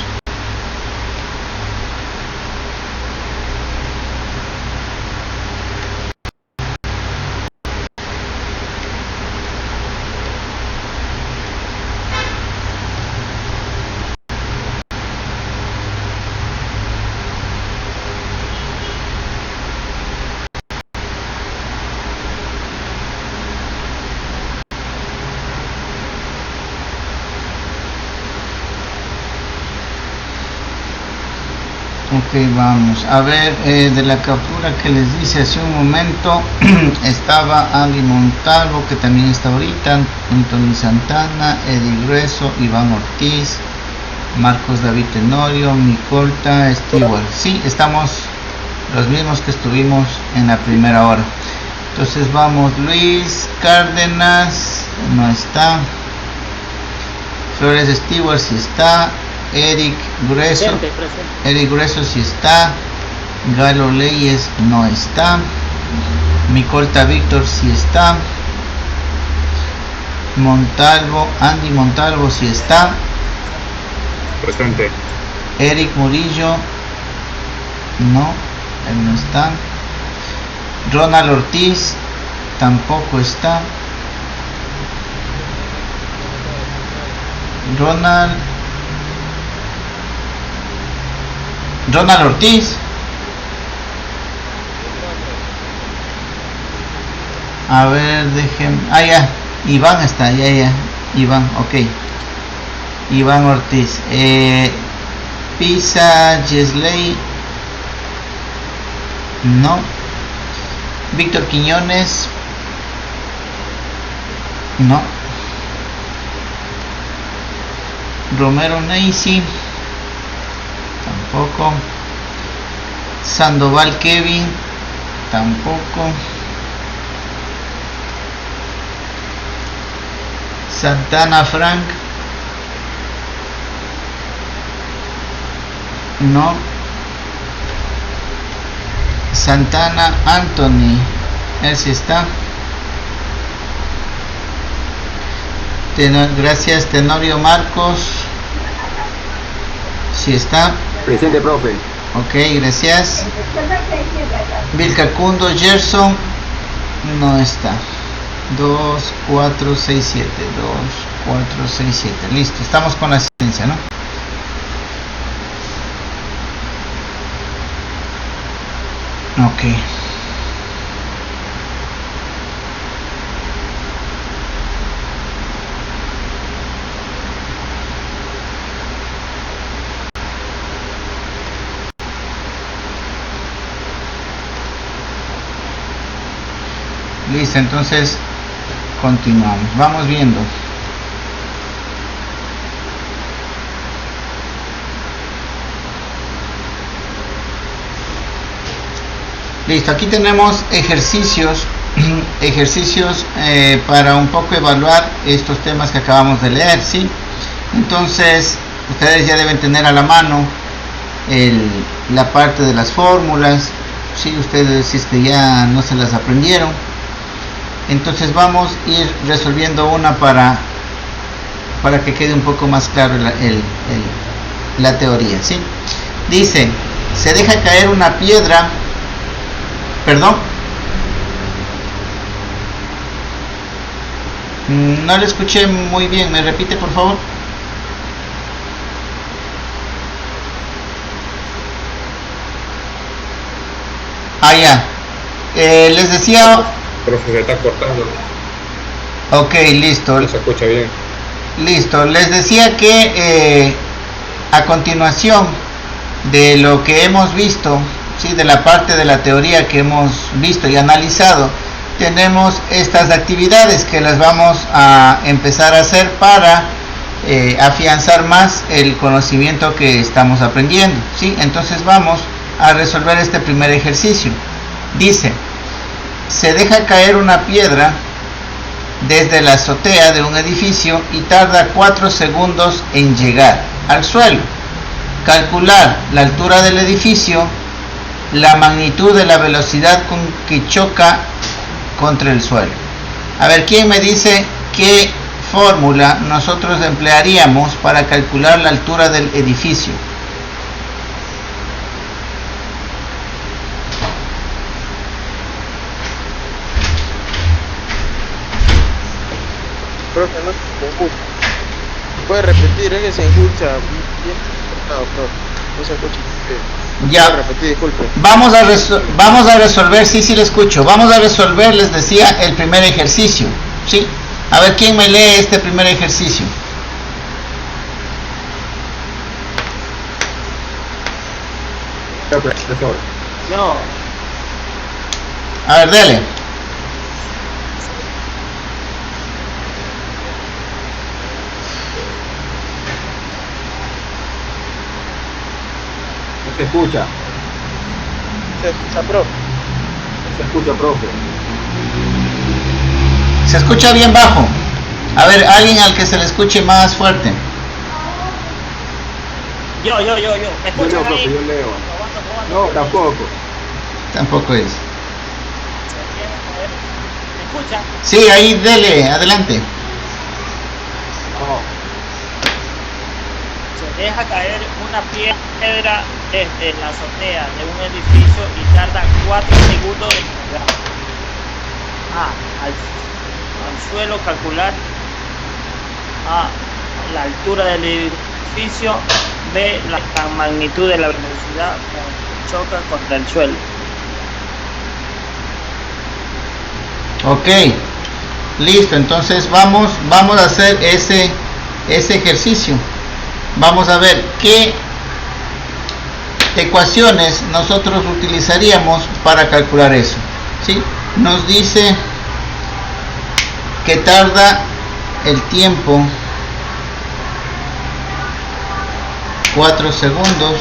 Ok, vamos a ver, de la captura que les dice hace un momento estaba Ali Montalvo, que también está ahorita, Anthony Santana, Eddie Grueso, Iván Ortiz, Marcos David Tenorio, Micolta, Stewart. Sí, estamos los mismos que estuvimos en la primera hora. Entonces vamos, Luis Cárdenas no está, Flores Stewart sí está, Eric Grueso, Eric Grueso sí está, Galo Leyes no está, Micolta Víctor sí está, Montalvo, Andy Montalvo sí está, Presente. Eric Murillo, no, él no está. Ronald Ortiz, tampoco está. Ronald Ortiz. A ver, dejen. Ya. Iván está, ya. Iván, ok. Iván Ortiz. Pisa Yesley. No. Víctor Quiñones. No. Romero Neisy. Tampoco. Sandoval Kevin. Tampoco. Santana Frank. No. Santana Anthony. Él sí está. Gracias. Tenorio Marcos. Sí está. Presente, profe. Ok, gracias. Vilcacundo Gerson. No está. 2, 4, 6, 7. 2, 4, 6, 7. Listo, estamos con la asistencia, ¿no? Ok. Listo, entonces continuamos. Vamos viendo. Listo, aquí tenemos ejercicios para un poco evaluar estos temas que acabamos de leer, ¿sí? Entonces, ustedes ya deben tener a la mano la parte de las fórmulas, ¿sí? Ustedes, si es que ya no se las aprendieron. Entonces vamos a ir resolviendo una para que quede un poco más claro la teoría, ¿sí? Dice, se deja caer una piedra. Perdón. No le escuché muy bien. ¿Me repite, por favor? Ya. Les decía... Profe, se está cortando. Ok, listo. No se escucha bien. Listo. Les decía que a continuación de lo que hemos visto, ¿sí? De la parte de la teoría que hemos visto y analizado, tenemos estas actividades que las vamos a empezar a hacer para afianzar más el conocimiento que estamos aprendiendo, ¿sí? Entonces vamos a resolver este primer ejercicio. Dice, se deja caer una piedra desde la azotea de un edificio y tarda 4 segundos en llegar al suelo. Calcular la altura del edificio, la magnitud de la velocidad con que choca contra el suelo. A ver, ¿quién me dice qué fórmula nosotros emplearíamos para calcular la altura del edificio? Profe, no se escucha. Puede repetir, es que se escucha bien cortado, profe. No se escucha. Ya. Puede repetir, disculpe. Vamos a resolver, sí le escucho. Vamos a resolver, les decía, el primer ejercicio, ¿sí? A ver, ¿quién me lee este primer ejercicio? Profesor. No. A ver, dele. No se escucha. Se escucha, profe. Se escucha, profe. Se escucha bien bajo. A ver, alguien al que se le escuche más fuerte. Yo. ¿Me Yo escuchan leo, ahí? profe, yo leo. Probando. No, tampoco. Tampoco es. ¿Me escuchan? Sí, ahí, dele, adelante. No. Se deja caer una piedra desde la azotea de un edificio y tarda 4 segundos en llegar. Al suelo calcular la altura del edificio. B, la magnitud de la velocidad que choca contra el suelo. Ok, listo. Entonces vamos a hacer ese ejercicio. Vamos a ver qué ecuaciones nosotros utilizaríamos para calcular eso. ¿Sí? Nos dice que tarda el tiempo 4 segundos.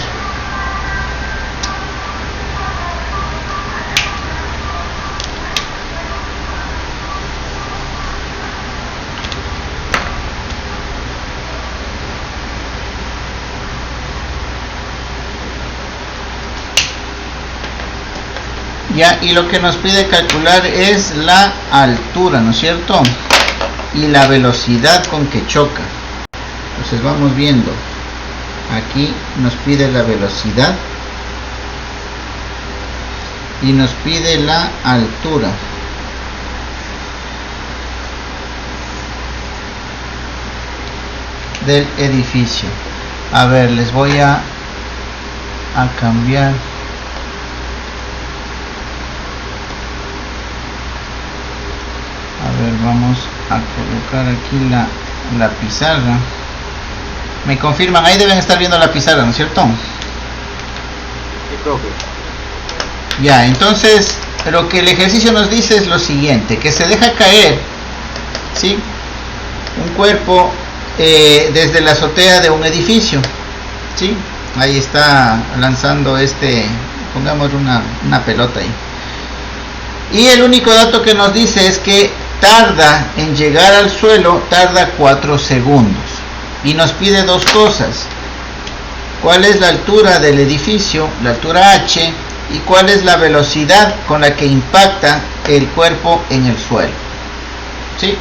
Ya, y lo que nos pide calcular es la altura, ¿no es cierto? Y la velocidad con que choca. Entonces vamos viendo. Aquí nos pide la velocidad y nos pide la altura. Del edificio. A ver, les voy a cambiar. A ver, vamos a colocar aquí la pizarra. Me confirman, ahí deben estar viendo la pizarra, ¿no es cierto? Sí, profe. Ya, entonces lo que el ejercicio nos dice es lo siguiente, que se deja caer, ¿sí?, un cuerpo desde la azotea de un edificio, ¿sí? Ahí está lanzando pongamos una pelota ahí. Y el único dato que nos dice es que tarda en llegar al suelo, tarda 4 segundos. Y nos pide dos cosas. ¿Cuál es la altura del edificio, la altura h? Y cuál es la velocidad con la que impacta el cuerpo en el suelo. ¿Sí?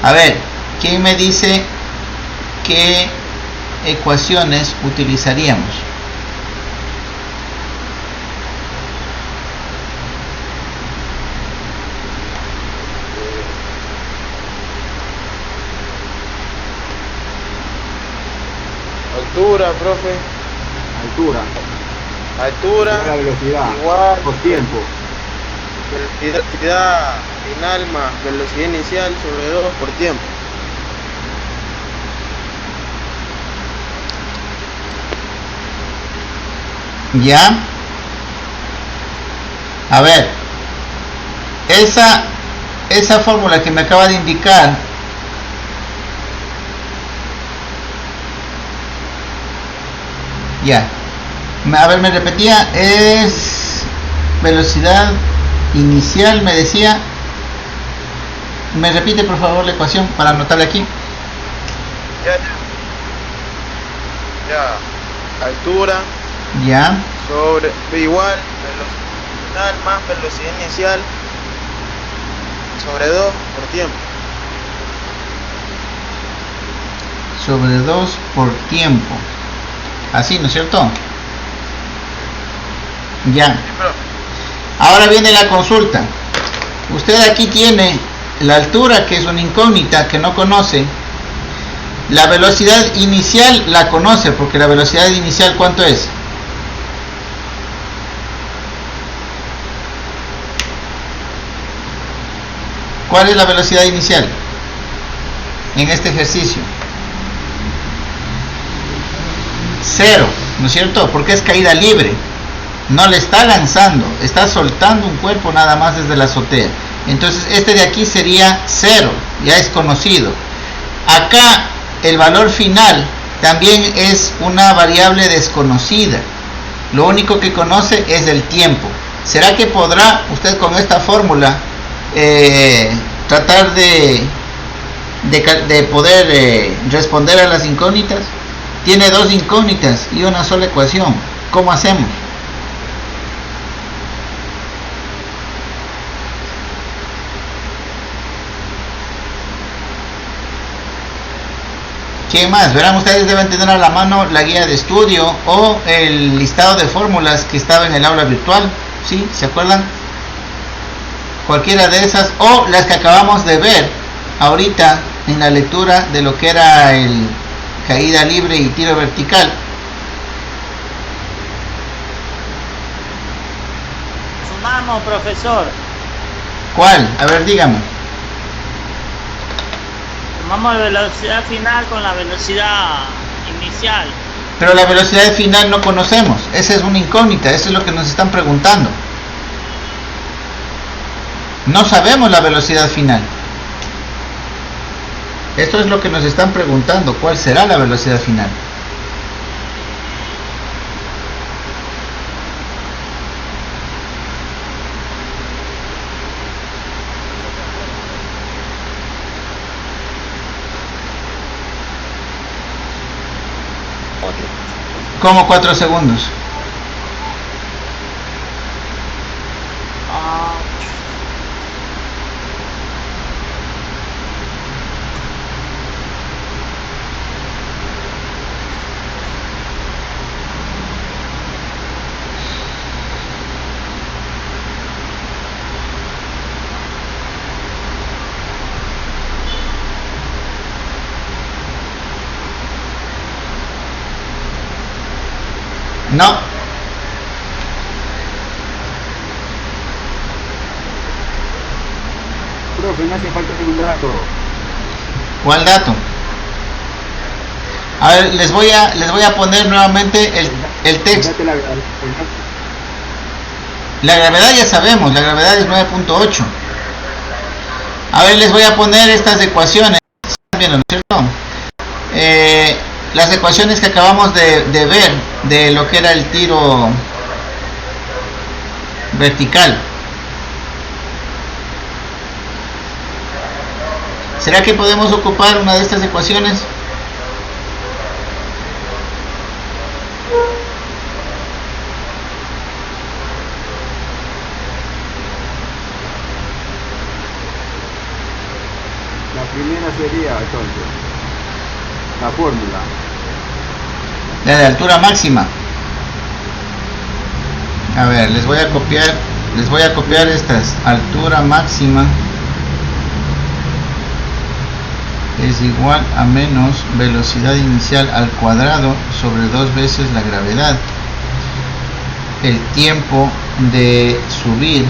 A ver, ¿quién me dice qué ecuaciones utilizaríamos? Altura, profe. Altura. La velocidad. Igual. Por tiempo. Velocidad final más velocidad inicial sobre 2 por tiempo. ¿Ya? A ver, esa fórmula que me acaba de indicar, ya, a ver, me repetía, es velocidad inicial, me decía. Me repite por favor la ecuación para anotarla aquí. Ya. Altura. Ya. Sobre igual velocidad final más velocidad inicial sobre 2 por tiempo. Sobre 2 por tiempo. Así, ¿no es cierto? Ya. Ahora viene la consulta. Usted aquí tiene la altura, que es una incógnita que no conoce. La velocidad inicial la conoce, porque la velocidad inicial, ¿cuánto es? ¿Cuál es la velocidad inicial en este ejercicio? 0, ¿no es cierto? Porque es caída libre. No le está lanzando, está soltando un cuerpo nada más desde la azotea. Entonces este de aquí sería 0, ya es conocido. Acá el valor final también es una variable desconocida. Lo único que conoce es el tiempo. ¿Será que podrá usted con esta fórmula tratar de poder responder a las incógnitas? Tiene dos incógnitas y una sola ecuación. ¿Cómo hacemos? ¿Quién más? Verán, ustedes deben tener a la mano la guía de estudio o el listado de fórmulas que estaba en el aula virtual, ¿sí? ¿Se acuerdan? Cualquiera de esas o las que acabamos de ver ahorita en la lectura de lo que era el caída libre y tiro vertical. Sumamos, profesor. ¿Cuál? A ver, dígame. Sumamos la velocidad final con la velocidad inicial. Pero la velocidad final no conocemos. Esa es una incógnita. Eso es lo que nos están preguntando. No sabemos la velocidad final. Esto es lo que nos están preguntando. ¿Cuál será la velocidad final? ¿Cómo 4 segundos? No. Profe, me hace falta un dato. ¿Cuál dato? A ver, les voy a poner nuevamente el texto. La gravedad ya sabemos, la gravedad es 9.8. A ver, les voy a poner estas ecuaciones. ¿Están viendo, no es cierto? Las ecuaciones que acabamos de ver de lo que era el tiro vertical. ¿Será que podemos ocupar una de estas ecuaciones? La primera sería entonces la fórmula. La de altura máxima. A ver, les voy a copiar estas. Altura máxima es igual a menos velocidad inicial al cuadrado sobre 2 veces la gravedad. El tiempo de subir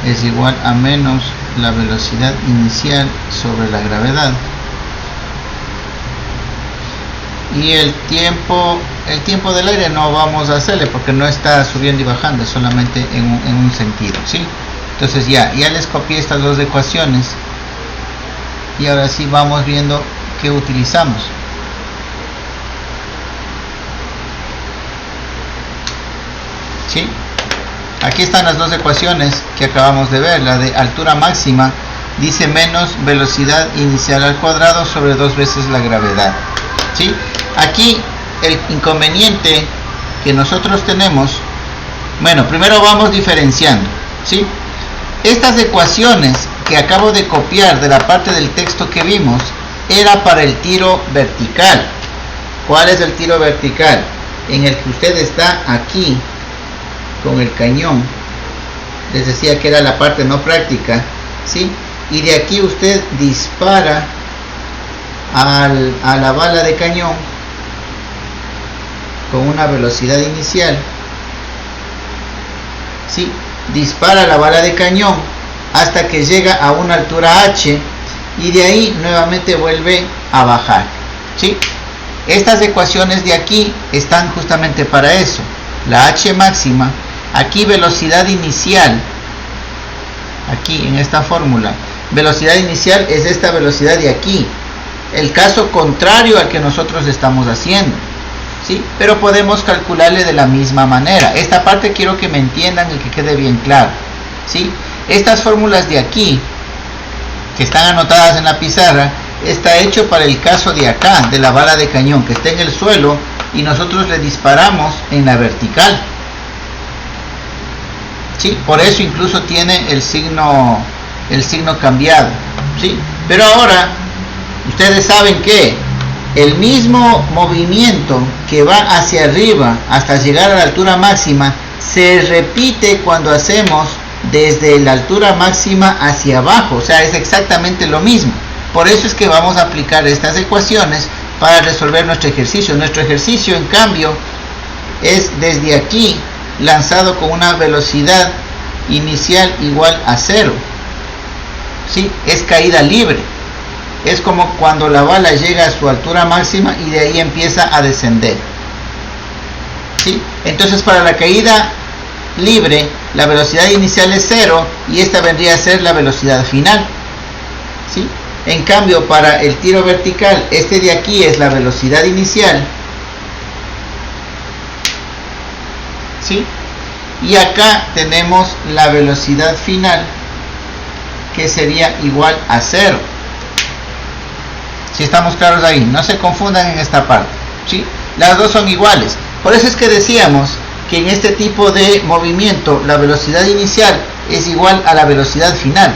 es igual a menos la velocidad inicial sobre la gravedad. Y el tiempo del aire no vamos a hacerle porque no está subiendo y bajando, es solamente en un sentido, ¿sí? Entonces ya les copié estas dos ecuaciones y ahora sí vamos viendo qué utilizamos. ¿Sí? Aquí están las dos ecuaciones que acabamos de ver. La de altura máxima dice menos velocidad inicial al cuadrado sobre 2 veces la gravedad. ¿Sí? Aquí el inconveniente que nosotros tenemos, bueno, primero vamos diferenciando, ¿sí? Estas ecuaciones que acabo de copiar de la parte del texto que vimos era para el tiro vertical. ¿Cuál es el tiro vertical? En el que usted está aquí con el cañón. Les decía que era la parte no práctica, ¿sí? Y de aquí usted dispara a la bala de cañón con una velocidad inicial, ¿sí? Dispara la bala de cañón hasta que llega a una altura h y de ahí nuevamente vuelve a bajar, ¿sí? Estas ecuaciones de aquí están justamente para eso. La h máxima, aquí velocidad inicial, aquí en esta fórmula, velocidad inicial es esta velocidad de aquí, el caso contrario al que nosotros estamos haciendo, ¿sí? Pero podemos calcularle de la misma manera. Esta parte quiero que me entiendan y que quede bien claro, ¿sí? Estas fórmulas de aquí, que están anotadas en la pizarra, está hecho para el caso de acá, de la bala de cañón, que está en el suelo y nosotros le disparamos en la vertical, ¿sí? Por eso incluso tiene el signo cambiado. ¿sí? Pero ahora ustedes saben que el mismo movimiento que va hacia arriba hasta llegar a la altura máxima se repite cuando hacemos desde la altura máxima hacia abajo, o sea, es exactamente lo mismo. Por eso es que vamos a aplicar estas ecuaciones para resolver nuestro ejercicio. Nuestro ejercicio, en cambio, es desde aquí lanzado con una velocidad inicial igual a 0, ¿sí? Es caída libre. Es como cuando la bala llega a su altura máxima y de ahí empieza a descender, ¿sí? Entonces, para la caída libre, la velocidad inicial es 0 y esta vendría a ser la velocidad final, ¿sí? En cambio, para el tiro vertical, este de aquí es la velocidad inicial, ¿sí? Y acá tenemos la velocidad final, que sería igual a 0. Si estamos claros ahí, no se confundan en esta parte, ¿sí? Las dos son iguales. Por eso es que decíamos que en este tipo de movimiento la velocidad inicial es igual a la velocidad final,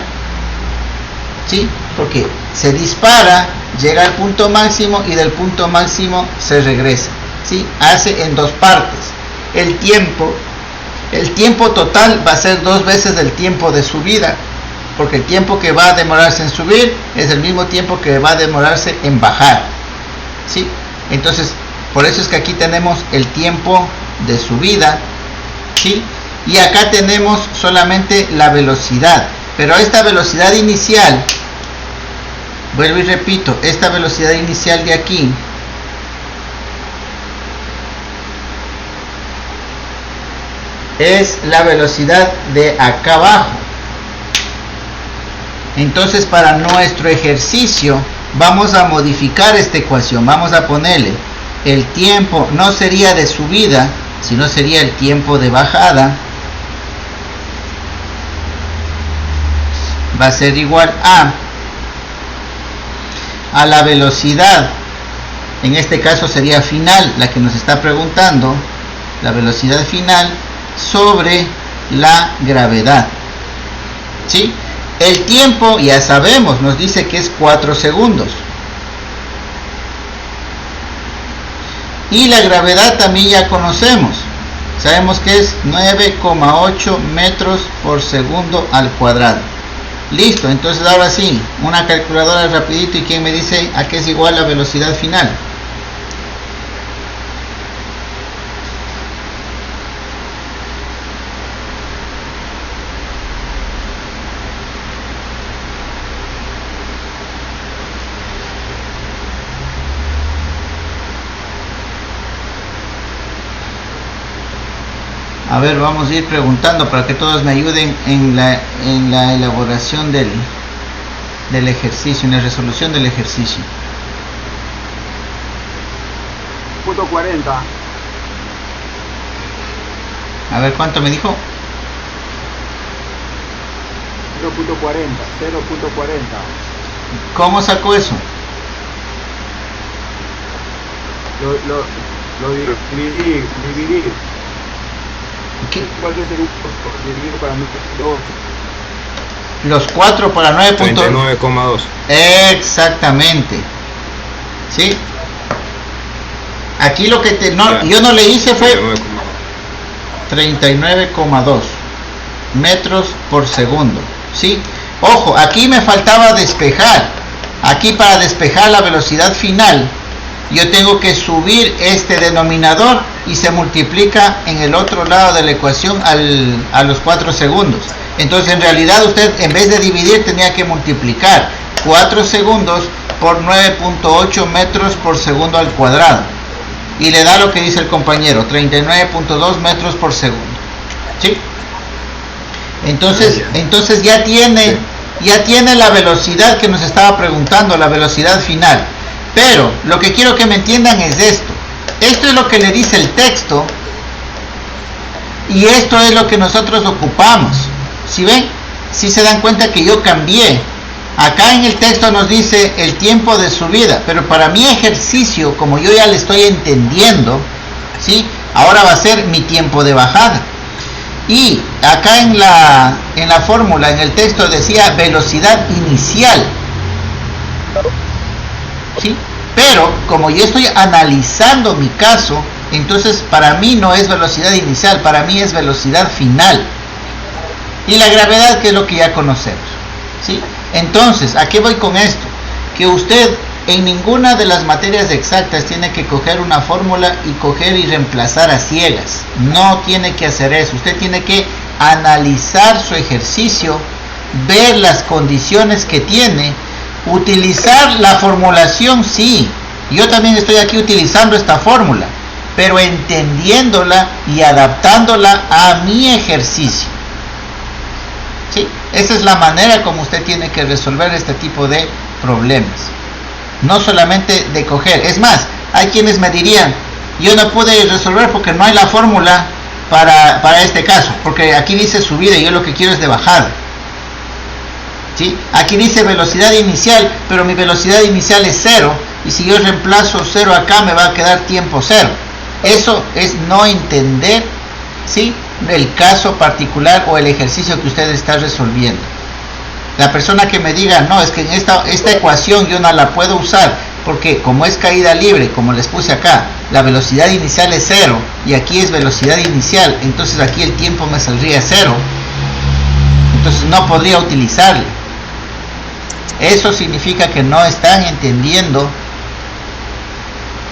¿sí? Porque se dispara, llega al punto máximo y del punto máximo se regresa, ¿sí? Hace en dos partes. El tiempo total va a ser 2 veces el tiempo de subida, porque el tiempo que va a demorarse en subir es el mismo tiempo que va a demorarse en bajar, ¿sí? Entonces, por eso es que aquí tenemos el tiempo de subida, ¿sí? Y acá tenemos solamente la velocidad, pero esta velocidad inicial, vuelvo y repito, esta velocidad inicial de aquí es la velocidad de acá abajo. Entonces, para nuestro ejercicio vamos a modificar esta ecuación. Vamos a ponerle el tiempo, no sería de subida, sino sería el tiempo de bajada. Va a ser igual a la velocidad, en este caso sería final, la que nos está preguntando, la velocidad final sobre la gravedad, ¿sí? El tiempo ya sabemos, nos dice que es 4 segundos. Y la gravedad también ya conocemos. Sabemos que es 9,8 metros por segundo al cuadrado. Listo, entonces ahora sí, una calculadora rapidito. ¿Y quién me dice a qué es igual la velocidad final? A ver, vamos a ir preguntando para que todos me ayuden en la elaboración del ejercicio, en la resolución del ejercicio. Punto 40. A ver, ¿cuánto me dijo? 0.40. 0.40. ¿Cómo sacó eso? Lo dividí. ¿Qué? ¿Cuál es el dividido para 2? Los 4 para 9. 39,2. Exactamente. ¿Sí? Aquí lo que yo no le hice fue 39,2 metros por segundo. ¿Sí? Ojo, aquí me faltaba despejar. Aquí, para despejar la velocidad final, yo tengo que subir este denominador y se multiplica en el otro lado de la ecuación a los 4 segundos. Entonces, en realidad, usted, en vez de dividir, tenía que multiplicar 4 segundos por 9.8 metros por segundo al cuadrado. Y le da lo que dice el compañero, 39.2 metros por segundo. ¿Sí? Entonces ya tiene la velocidad que nos estaba preguntando, la velocidad final. Pero lo que quiero que me entiendan es esto. Esto es lo que le dice el texto y esto es lo que nosotros ocupamos. ¿Sí ven? Si se dan cuenta que yo cambié. Acá en el texto nos dice el tiempo de subida, pero para mi ejercicio, como yo ya le estoy entendiendo, ¿sí? Ahora va a ser mi tiempo de bajada. Y acá en la fórmula, en el texto decía velocidad inicial. ¿sí? Pero como yo estoy analizando mi caso, entonces para mí no es velocidad inicial, para mí es velocidad final. Y la gravedad, que es lo que ya conocemos, ¿sí? Entonces, ¿a qué voy con esto? Que usted en ninguna de las materias exactas tiene que coger una fórmula y coger y reemplazar a ciegas. No tiene que hacer eso. Usted tiene que analizar su ejercicio, ver las condiciones que tiene, utilizar la formulación, sí. Yo también estoy aquí utilizando esta fórmula, pero entendiéndola y adaptándola a mi ejercicio. ¿Sí? Esa es la manera como usted tiene que resolver este tipo de problemas. No solamente de coger. Es más, hay quienes me dirían, yo no pude resolver porque no hay la fórmula para este caso, porque aquí dice subida y yo lo que quiero es de bajada. ¿Sí? Aquí dice velocidad inicial, pero mi velocidad inicial es 0, y si yo reemplazo 0 acá me va a quedar tiempo 0. Eso es no entender, ¿sí?, el caso particular o el ejercicio que usted está resolviendo. La persona que me diga, no, es que en esta ecuación yo no la puedo usar porque como es caída libre, como les puse acá, la velocidad inicial es 0 y aquí es velocidad inicial, entonces aquí el tiempo me saldría 0, entonces no podría utilizarla. Eso significa que no están entendiendo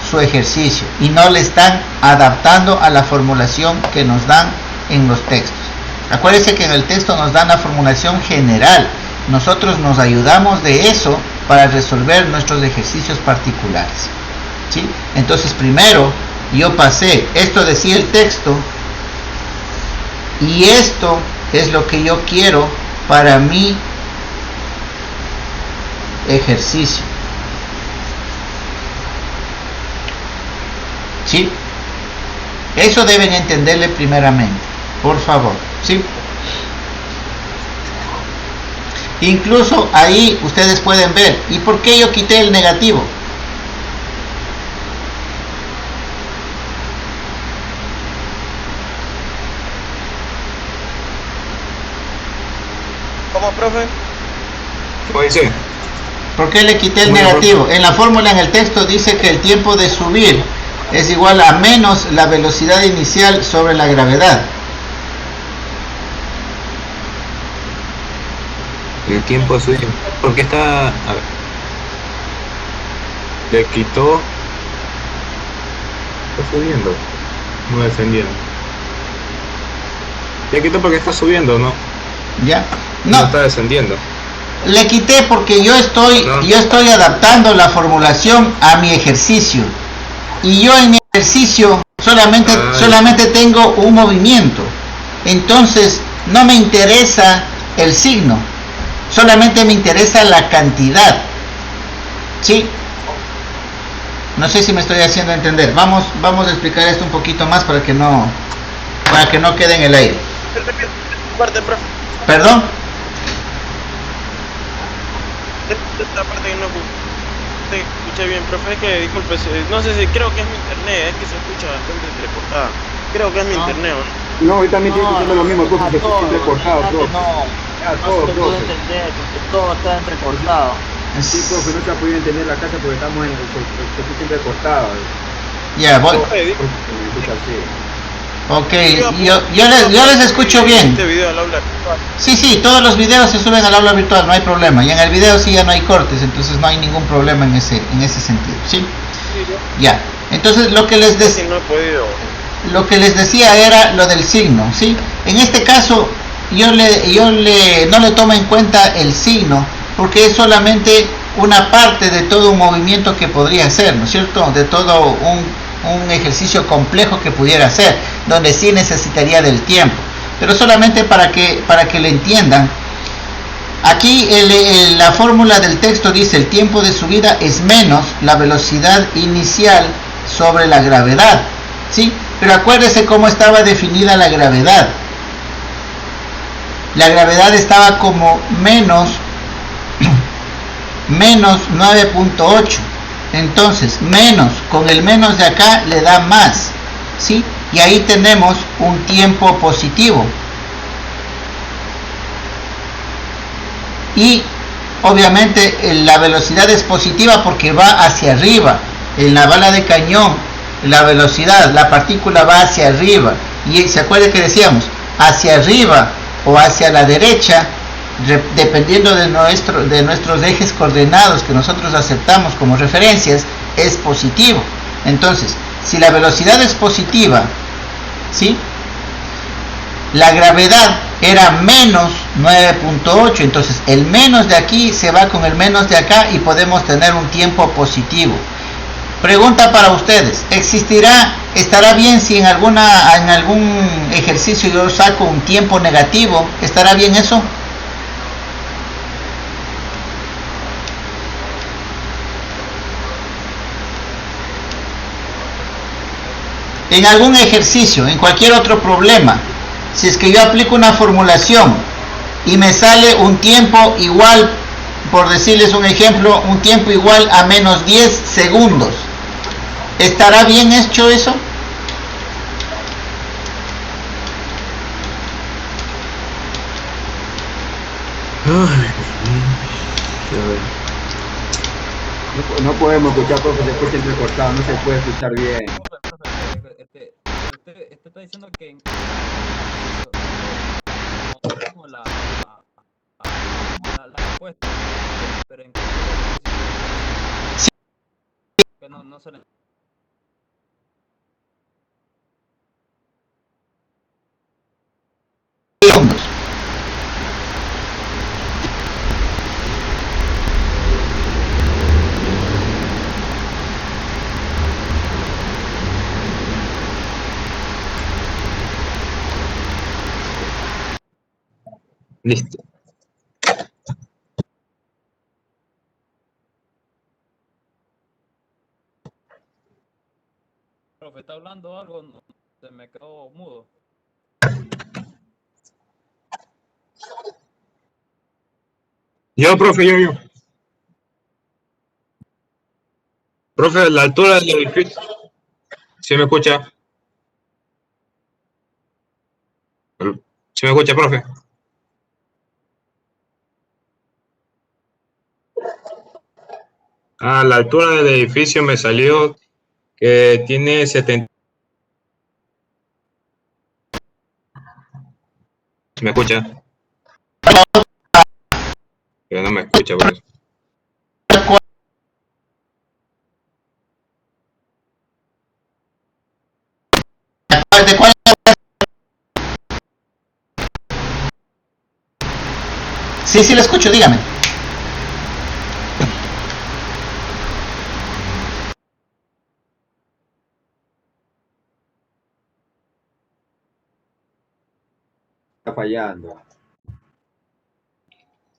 su ejercicio y no le están adaptando a la formulación que nos dan en los textos. Acuérdense que en el texto nos dan la formulación general. Nosotros nos ayudamos de eso para resolver nuestros ejercicios particulares, ¿sí? Entonces primero yo pasé, esto decía el texto y esto es lo que yo quiero para mi ejercicio, ¿sí? Eso deben entenderle primeramente, por favor, ¿sí? Incluso ahí ustedes pueden ver, ¿y por qué yo quité el negativo? ¿Cómo, profe? Pues sí. ¿Por qué le quité el negativo? En la fórmula, en el texto dice que el tiempo de subir es igual a menos la velocidad inicial sobre la gravedad. El tiempo suyo, porque está, a ver, le quitó, está subiendo, no descendiendo, le quitó porque está subiendo, ¿no? ¿Ya? No No, está descendiendo. le quité porque yo estoy adaptando la formulación a mi ejercicio, y yo en mi ejercicio solamente tengo un movimiento, entonces no me interesa el signo, solamente me interesa la cantidad, ¿sí? No sé si me estoy haciendo entender. Vamos a explicar esto un poquito más para que no quede en el aire. Parte, profe. ¿Perdón? Esta parte que no te escuché bien, profe, es que disculpe, no sé si, creo que es mi internet, es que se escucha bastante entrecortada. Creo que es mi internet, ¿no? No, yo también estoy escuchando lo mismo, profe, se escucha entrecortado, profe. No todo, se puede profe. entender porque todo está entrecortado. Sí, profe, no se ha podido entender la casa porque estamos en se escucha entrecortado. Ya, voy. Profe, Se escucha así. Ok, yo les escucho bien. Este video al aula virtual. Sí, todos los videos se suben al aula virtual, no hay problema. Y en el video sí ya no hay cortes, entonces no hay ningún problema en ese sentido, ¿sí? Ya. Entonces lo que les Sí, no he podido. lo que les decía era lo del signo, ¿sí? En este caso yo no le tomo en cuenta el signo porque es solamente una parte de todo un movimiento que podría hacer, ¿no es cierto? De todo un ejercicio complejo que pudiera hacer, donde sí necesitaría del tiempo, pero solamente para que lo entiendan. Aquí la fórmula del texto dice el tiempo de subida es menos la velocidad inicial sobre la gravedad, ¿sí? Pero acuérdese cómo estaba definida la gravedad. La gravedad estaba como menos 9.8. Entonces, menos, con el menos de acá le da más, ¿sí? Y ahí tenemos un tiempo positivo. Y obviamente la velocidad es positiva porque va hacia arriba. En la bala de cañón, la velocidad, la partícula va hacia arriba. Y se acuerda que decíamos, hacia arriba o hacia la derecha, dependiendo de nuestros ejes coordenados que nosotros aceptamos como referencias, es positivo. Entonces, si la velocidad es positiva, ¿sí?, la gravedad era menos 9.8, entonces el menos de aquí se va con el menos de acá y podemos tener un tiempo positivo. Pregunta para ustedes, estará bien si en algún ejercicio yo saco un tiempo negativo? ¿Estará bien eso? En algún ejercicio, en cualquier otro problema, si es que yo aplico una formulación y me sale un tiempo igual, por decirles un ejemplo, un tiempo igual a menos 10 segundos, ¿estará bien hecho eso? No podemos escuchar, profe, se escucha entrecortado, no se puede escuchar bien. Usted está diciendo que como la respuesta, pero en que no se le... Segundos. Listo. Profe, ¿está hablando algo? No, se me quedó mudo. Yo, profe, yo. Profe, la altura del edificio. ¿Sí me escucha? ¿Sí me escucha, profe? La altura del edificio me salió que tiene 70. ¿Me escucha? Pero no me escucha, por eso. ¿De cuál? Sí, lo escucho, dígame. Está fallando.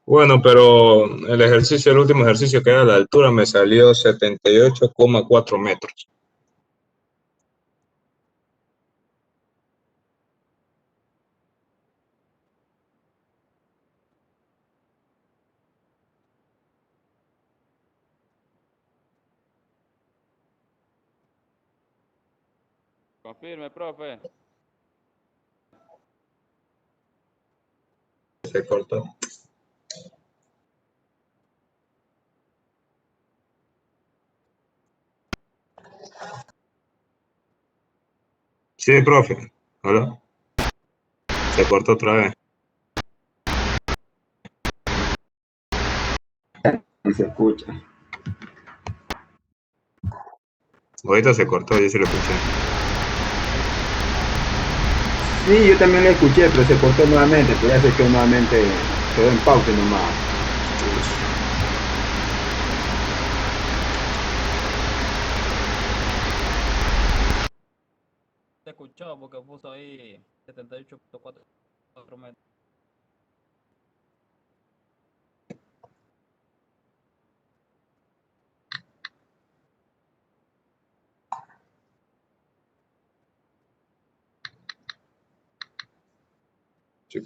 Bueno, pero el último ejercicio que era la altura me salió 78,4 metros. Confirme, profe. Se cortó. Sí, profe. ¿Hola? Se cortó otra vez. Y se escucha. Ahorita se cortó, yo sí lo escuché. Sí, yo también lo escuché, pero se cortó nuevamente, pero ya se quedó nuevamente, quedó en pausa nomás. Se escuchó porque puso ahí 78.4 metros. Sí.